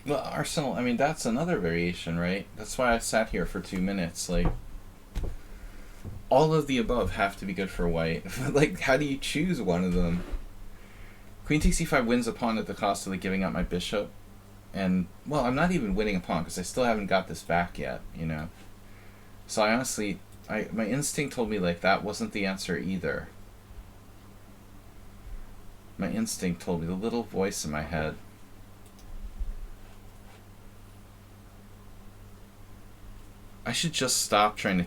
Well, Arsenal, I mean, that's another variation, right? That's why I sat here for 2 minutes. Like, all of the above have to be good for white. Like, how do you choose one of them? Queen takes e5 wins a pawn at the cost of like, giving up my bishop. And, well, I'm not even winning a pawn because I still haven't got this back yet, you know? So I honestly, my instinct told me, like, that wasn't the answer either. My instinct told me, the little voice in my head. I should just stop trying to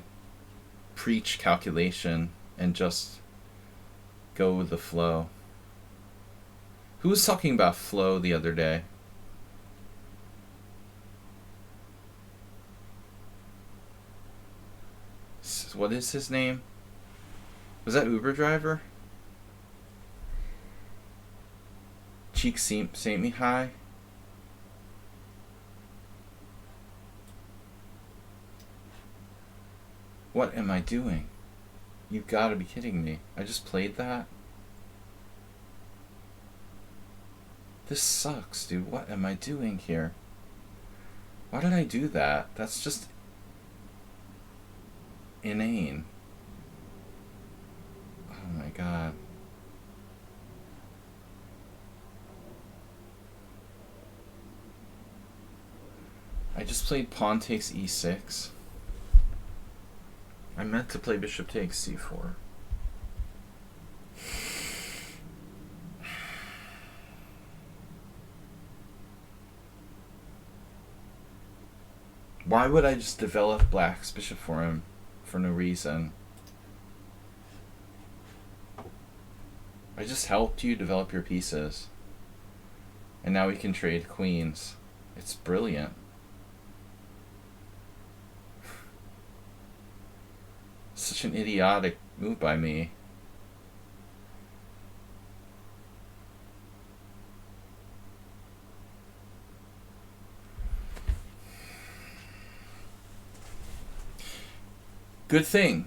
preach calculation and just go with the flow. Who was talking about flow the other day? What is his name? Was that Uber driver? Cheek Saint Me High? What am I doing? You've got to be kidding me. I just played that? This sucks, dude. What am I doing here? Why did I do that? That's just inane. Oh my god. I just played pawn takes e6. I meant to play bishop takes c4. Why would I just develop black's bishop for him for no reason? I just helped you develop your pieces. And now we can trade queens. It's brilliant. such an idiotic move by me. Good thing.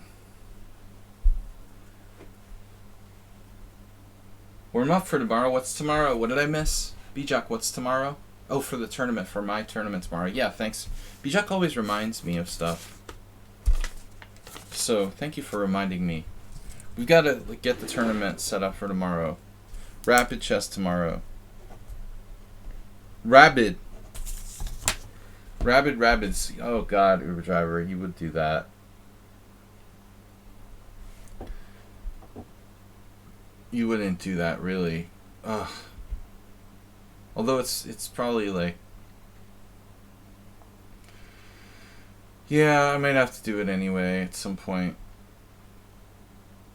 Warm up for tomorrow. What's tomorrow? What did I miss? Bijak, what's tomorrow? Oh, for the tournament, for my tournament tomorrow. Yeah, thanks. Bijak always reminds me of stuff. So, thank you for reminding me. We've got to get the tournament set up for tomorrow. Rapid chess tomorrow. Rabid. Rabbits. Oh god, Uber driver, he would do that. You wouldn't do that, really. Ugh. Although it's probably like... Yeah, I might have to do it anyway at some point.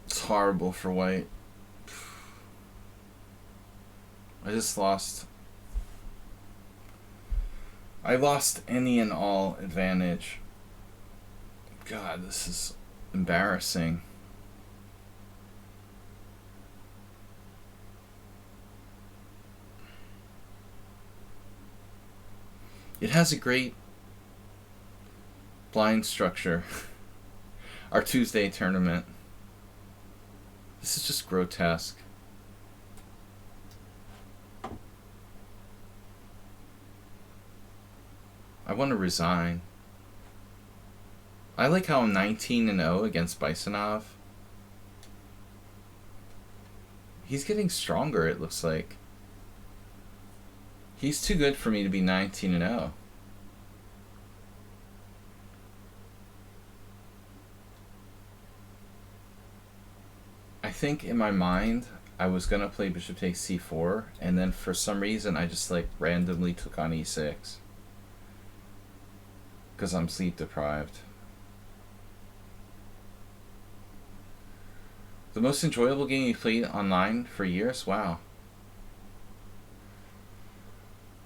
It's horrible for white. I just lost... I lost any and all advantage. God, this is embarrassing. It has a great blind structure. Our Tuesday tournament. This is just grotesque. I want to resign. I like how I'm 19-0 against Bisonov. He's getting stronger, it looks like. He's too good for me to be 19-0. I think in my mind, I was going to play bishop takes c4, and then for some reason I just like randomly took on e6. Because I'm sleep deprived. The most enjoyable game you played online for years? Wow.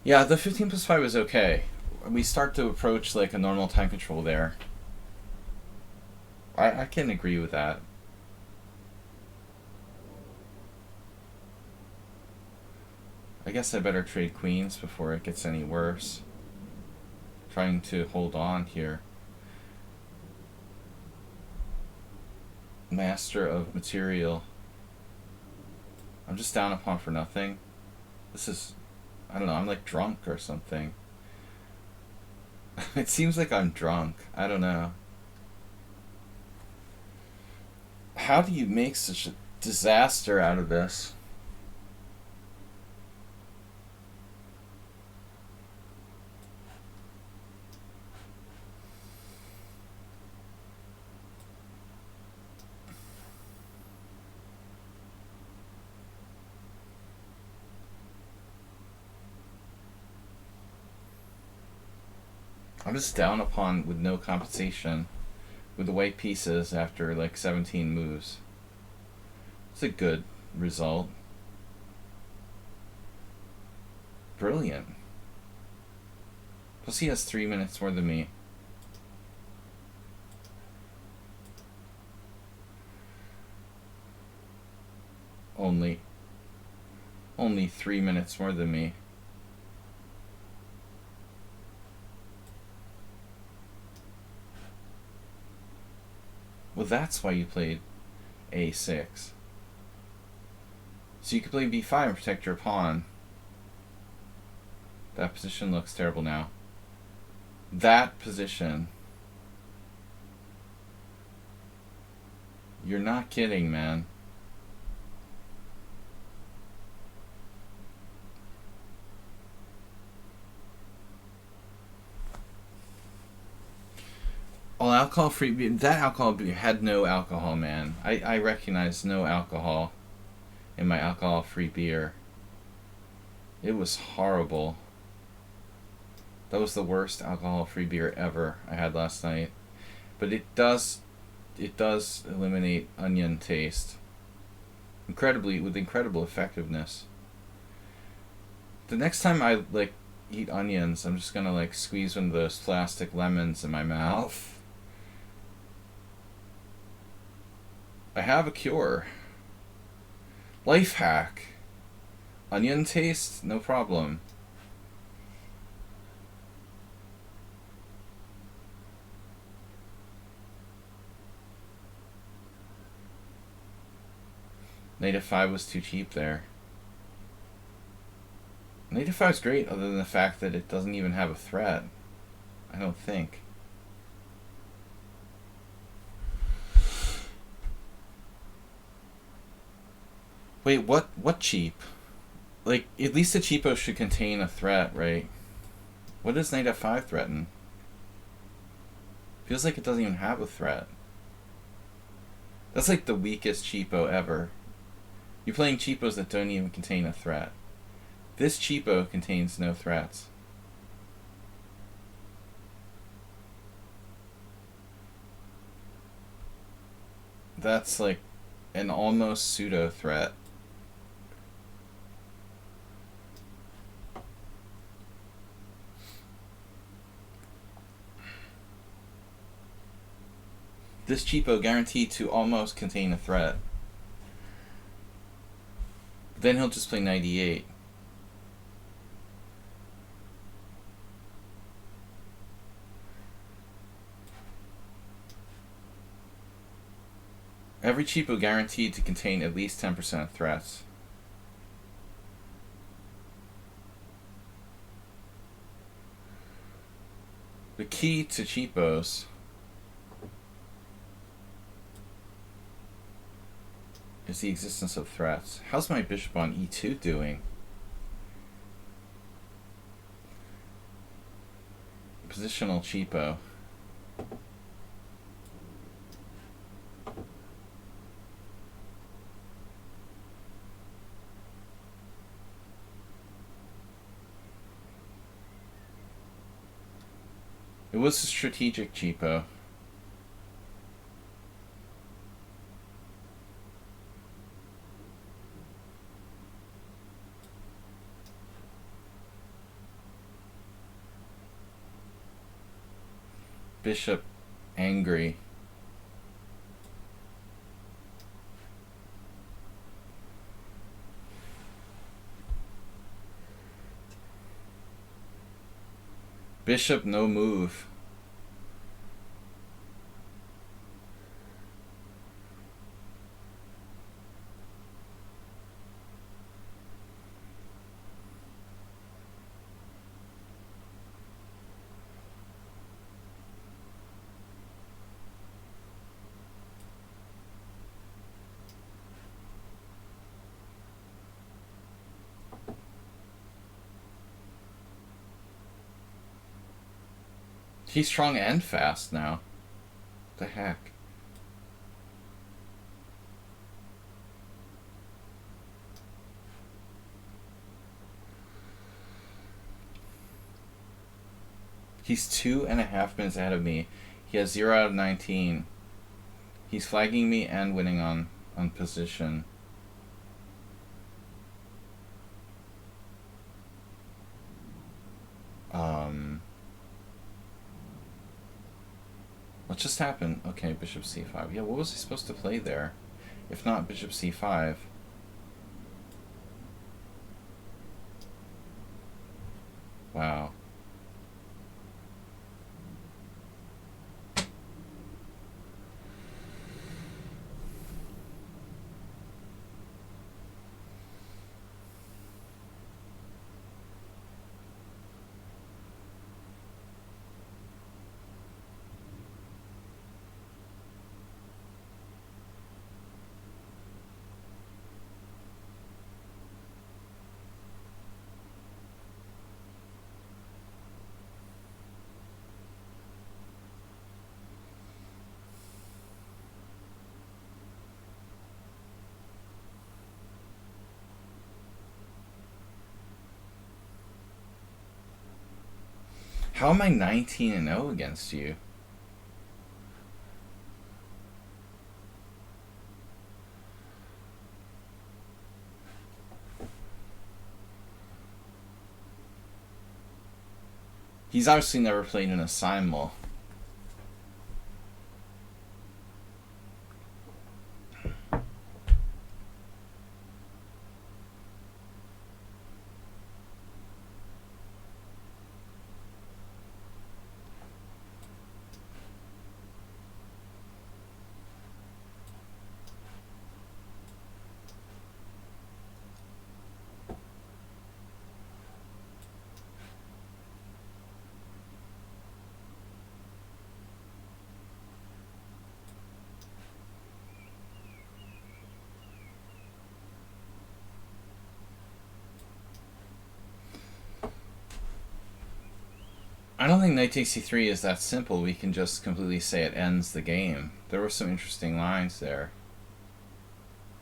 Yeah, the 15+5 was okay. We start to approach like a normal time control there. I can agree with that. I guess I better trade queens before it gets any worse. Trying to hold on here. Master of material. I'm just down a pawn for nothing. This is... I don't know, I'm like drunk or something. It seems like I'm drunk. I don't know. How do you make such a disaster out of this? I'm just down a pawn with no compensation with the white pieces after like 17 moves. It's a good result. Brilliant. Plus he has 3 minutes more than me. Only 3 minutes more than me. Well, that's why you played a6. So you could play b5 and protect your pawn. That position looks terrible now. That position. You're not kidding, man. All alcohol free beer. That alcohol beer had no alcohol, man. I recognize no alcohol in my alcohol free beer. It was horrible. That was the worst alcohol free beer ever I had last night. But it does eliminate onion taste. With incredible effectiveness. The next time I like eat onions, I'm just gonna like squeeze one of those plastic lemons in my mouth. I have a cure. Life hack. Onion taste? No problem. Knight f5 was too cheap there. Knight f5 is great other than the fact that it doesn't even have a threat. I don't think. Wait, what cheap? Like, at least a cheapo should contain a threat, right? What does Knight f5 threaten? Feels like it doesn't even have a threat. That's like the weakest cheapo ever. You're playing cheapos that don't even contain a threat. This cheapo contains no threats. That's like an almost pseudo threat. This cheapo guaranteed to almost contain a threat. Then he'll just play knight e8. Every cheapo guaranteed to contain at least 10% threats. The key to cheapos is the existence of threats. How's my bishop on e2 doing? Positional cheapo. It was a strategic cheapo. Bishop angry. Bishop no move. He's strong and fast now. What the heck? He's 2.5 minutes ahead of me. He has 0 out of 19. He's flagging me and winning on position. What just happened? Okay, bishop c5. Yeah, what was I supposed to play there? If not bishop c5. Wow. How am I 19-0 against you? He's obviously never played in a simul. I don't think knight takes c3 is that simple. We can just completely say it ends the game. There were some interesting lines there.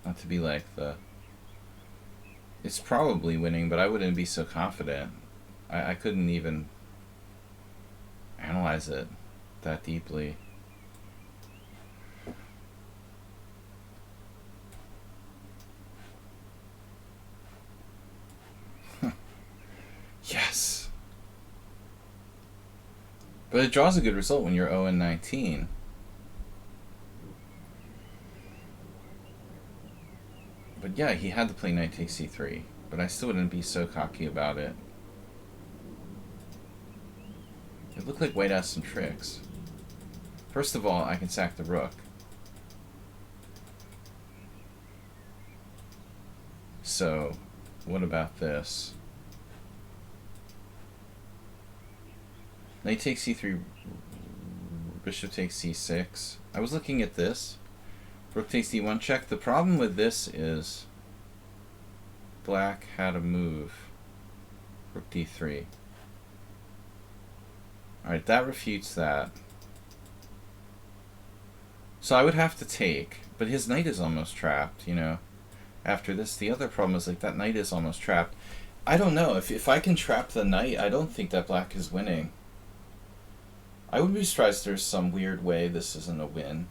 Not to be like the... It's probably winning, but I wouldn't be so confident. I couldn't even analyze it that deeply. Yes! But it draws a good result when you're 0-19. But yeah, he had to play knight takes c3. But I still wouldn't be so cocky about it. It looked like white has some tricks. First of all, I can sack the rook. So, what about this? Knight takes c3, bishop takes c6. I was looking at this. Rook takes d1 check. The problem with this is black had a move. Rook d3. Alright, that refutes that. So I would have to take, but his knight is almost trapped, you know. After this, the other problem is like that knight is almost trapped. I don't know. If I can trap the knight, I don't think that black is winning. I would be surprised if there's some weird way this isn't a win.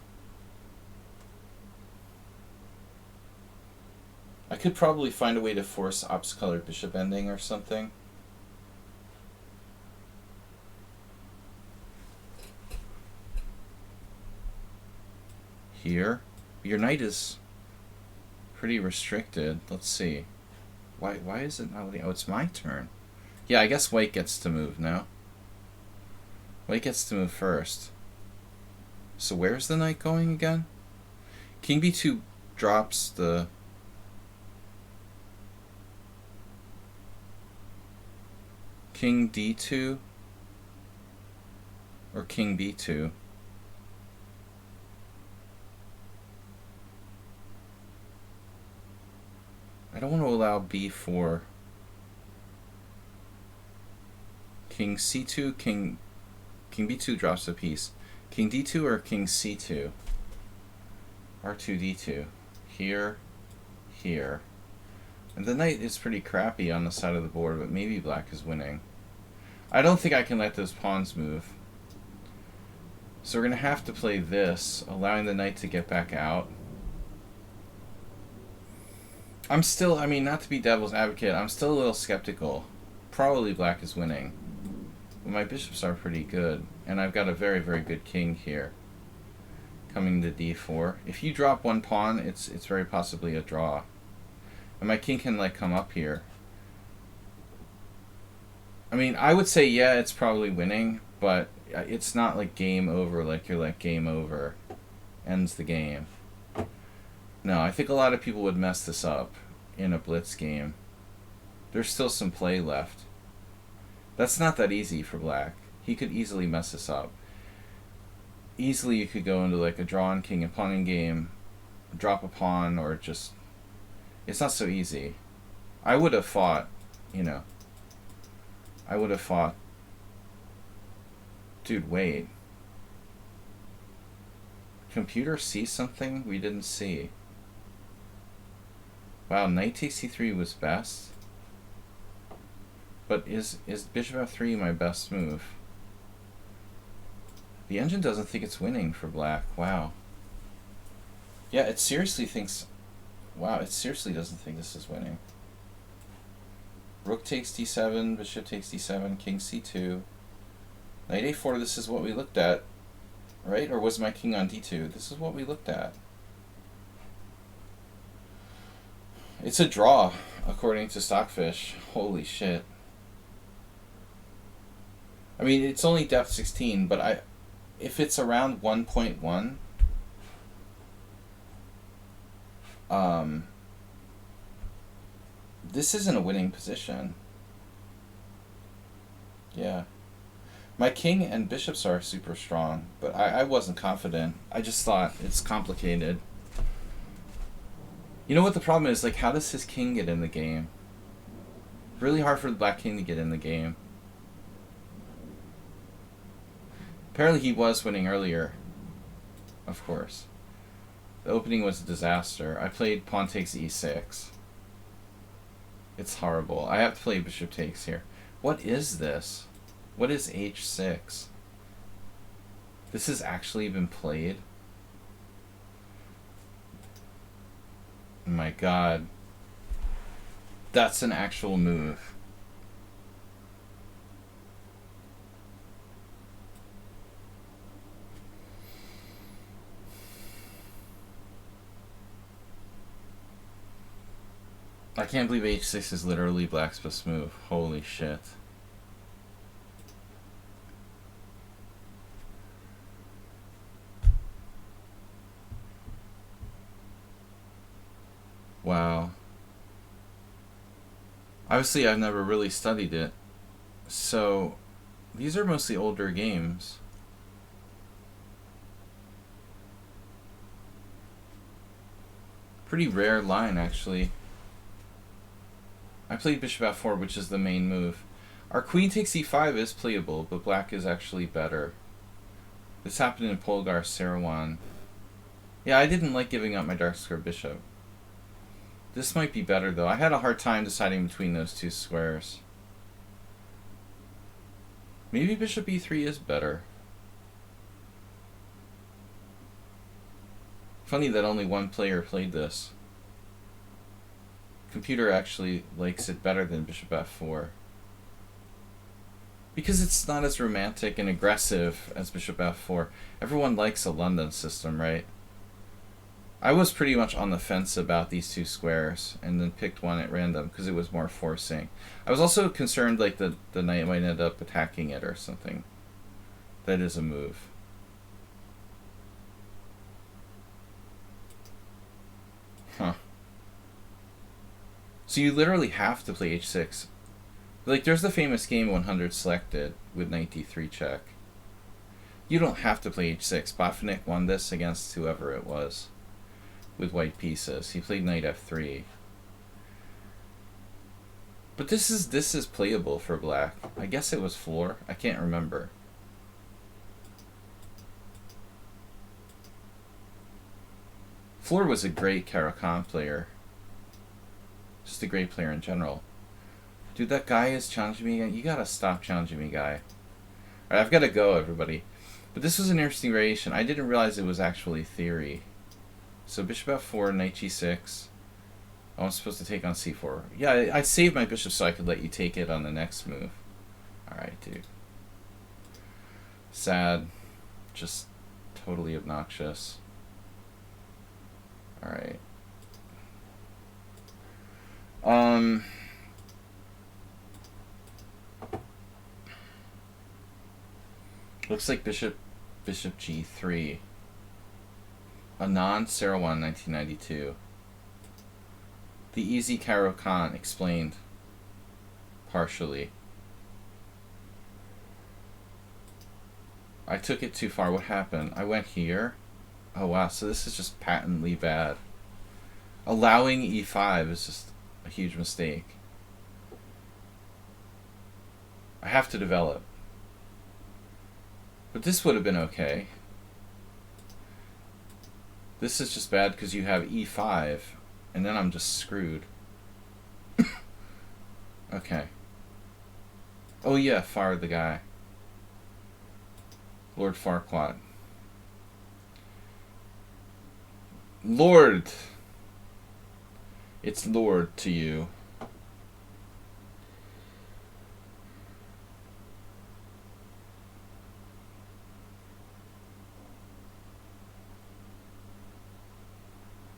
I could probably find a way to force opposite-colored bishop ending or something. Here. Your knight is pretty restricted. Let's see. Why is it not letting... Oh, it's my turn. Yeah, I guess white gets to move now. White gets to move first. So where's the knight going again? King b2 drops the... King d2 or king b2. I don't want to allow b4. King c2, king b2 drops a piece. King d2 or king c2? r2 d2. Here, here. And the knight is pretty crappy on the side of the board, but maybe black is winning. I don't think I can let those pawns move. So we're going to have to play this, allowing the knight to get back out. I'm still, I mean, not to be devil's advocate, I'm still a little skeptical. Probably black is winning. But my bishops are pretty good. And I've got a very, very good king here. Coming to d4. If you drop one pawn, it's very possibly a draw. And my king can, like, come up here. I mean, I would say, yeah, it's probably winning, but it's not, like, game over, like you're like, game over. Ends the game. No, I think a lot of people would mess this up in a blitz game. There's still some play left. That's not that easy for black. He could easily mess this up. Easily you could go into like a drawn king and pawning game, drop a pawn, or just... It's not so easy. I would have fought, you know. I would have fought... Dude, wait. Computer sees something we didn't see. Wow, knight takes c3 was best. But is bishop f3 my best move? The engine doesn't think it's winning for black. Wow. Yeah, it seriously thinks... Wow, it seriously doesn't think this is winning. Rook takes d7, bishop takes d7, king c2. Knight a4, this is what we looked at. Right? Or was my king on d2? This is what we looked at. It's a draw, according to Stockfish. Holy shit. I mean, it's only depth 16, but if it's around 1.1, this isn't a winning position. Yeah. My king and bishops are super strong, but I wasn't confident. I just thought it's complicated. You know what the problem is? Like, how does his king get in the game? Really hard for the black king to get in the game. Apparently he was winning earlier. Of course. The opening was a disaster. I played pawn takes e6. It's horrible. I have to play bishop takes here. What is this? What is h6? This has actually been played? Oh my god. That's an actual move. I can't believe h6 is literally black's best move. Holy shit. Wow. Obviously, I've never really studied it. So, these are mostly older games. Pretty rare line, actually. I played bishop f4, which is the main move. Our queen takes e5 is playable, but black is actually better. This happened in Polgar Sarawan. Yeah, I didn't like giving up my dark square bishop. This might be better, though. I had a hard time deciding between those two squares. Maybe bishop e3 is better. Funny that only one player played this. Computer actually likes it better than bishop f4. Because it's not as romantic and aggressive as bishop f4. Everyone likes a London system, right? I was pretty much on the fence about these two squares and then picked one at random because it was more forcing. I was also concerned like the knight might end up attacking it or something. That is a move. Huh. So you literally have to play h6. Like, there's the famous game 100 selected with knight d3 check. You don't have to play h6. Botvinnik won this against whoever it was with white pieces. He played knight f3. But this is playable for black. I guess it was floor. I can't remember. Floor was a great Caro-Kann player. Just a great player in general. Dude, that guy is challenging me again. You gotta stop challenging me, guy. Alright, I've gotta go, everybody. But this was an interesting variation. I didn't realize it was actually theory. So bishop f4, knight g6. Oh, I'm supposed to take on c4. Yeah, I saved my bishop so I could let you take it on the next move. Alright, dude. Sad. Just totally obnoxious. Alright. Looks like bishop g3. Anand Sarawan, 1992. The easy Caro-Kann explained. Partially. I took it too far. What happened? I went here. Oh wow, so this is just patently bad. Allowing e5 is just a huge mistake. I have to develop. But this would have been okay. This is just bad because you have e5, and then I'm just screwed. Okay. Oh yeah, fire the guy. Lord Farquaad. Lord! It's Lord to you.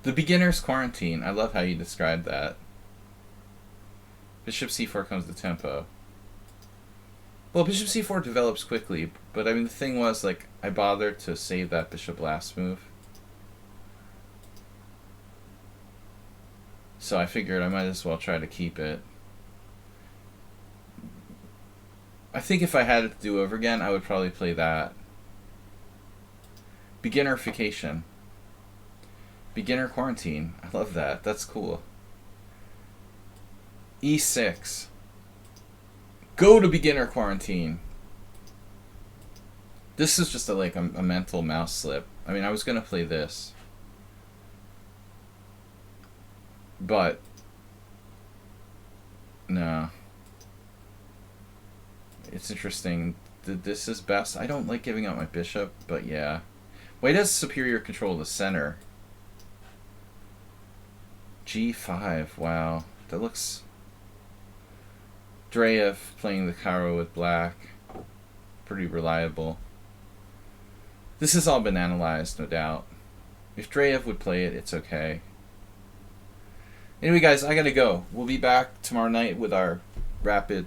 The beginner's quarantine. I love how you described that. Bishop c4 comes to tempo. Well, bishop c4 develops quickly, but I mean the thing was, like, I bothered to save that bishop last move. So I figured I might as well try to keep it. I think if I had it to do over again, I would probably play that. Beginnerification. Beginner quarantine. I love that. That's cool. E6. Go to beginner quarantine. This is just a mental mouse slip. I mean, I was gonna play this, but no. It's interesting. This is best. I don't like giving up my bishop, but yeah. White has superior control of the center. G5. Wow, that looks. Dreyev playing the Caro with black. Pretty reliable. This has all been analyzed, no doubt. If Dreyev would play it, it's okay. Anyway, guys, I gotta go. We'll be back tomorrow night with our rapid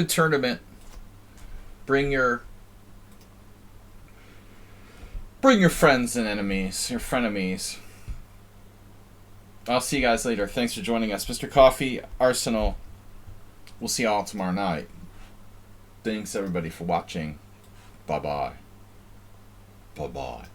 tournament. Bring your friends and enemies, your frenemies. I'll see you guys later. Thanks for joining us. Mr. Coffee, Arsenal. We'll see you all tomorrow night. Thanks, everybody, for watching. Bye-bye. Bye-bye.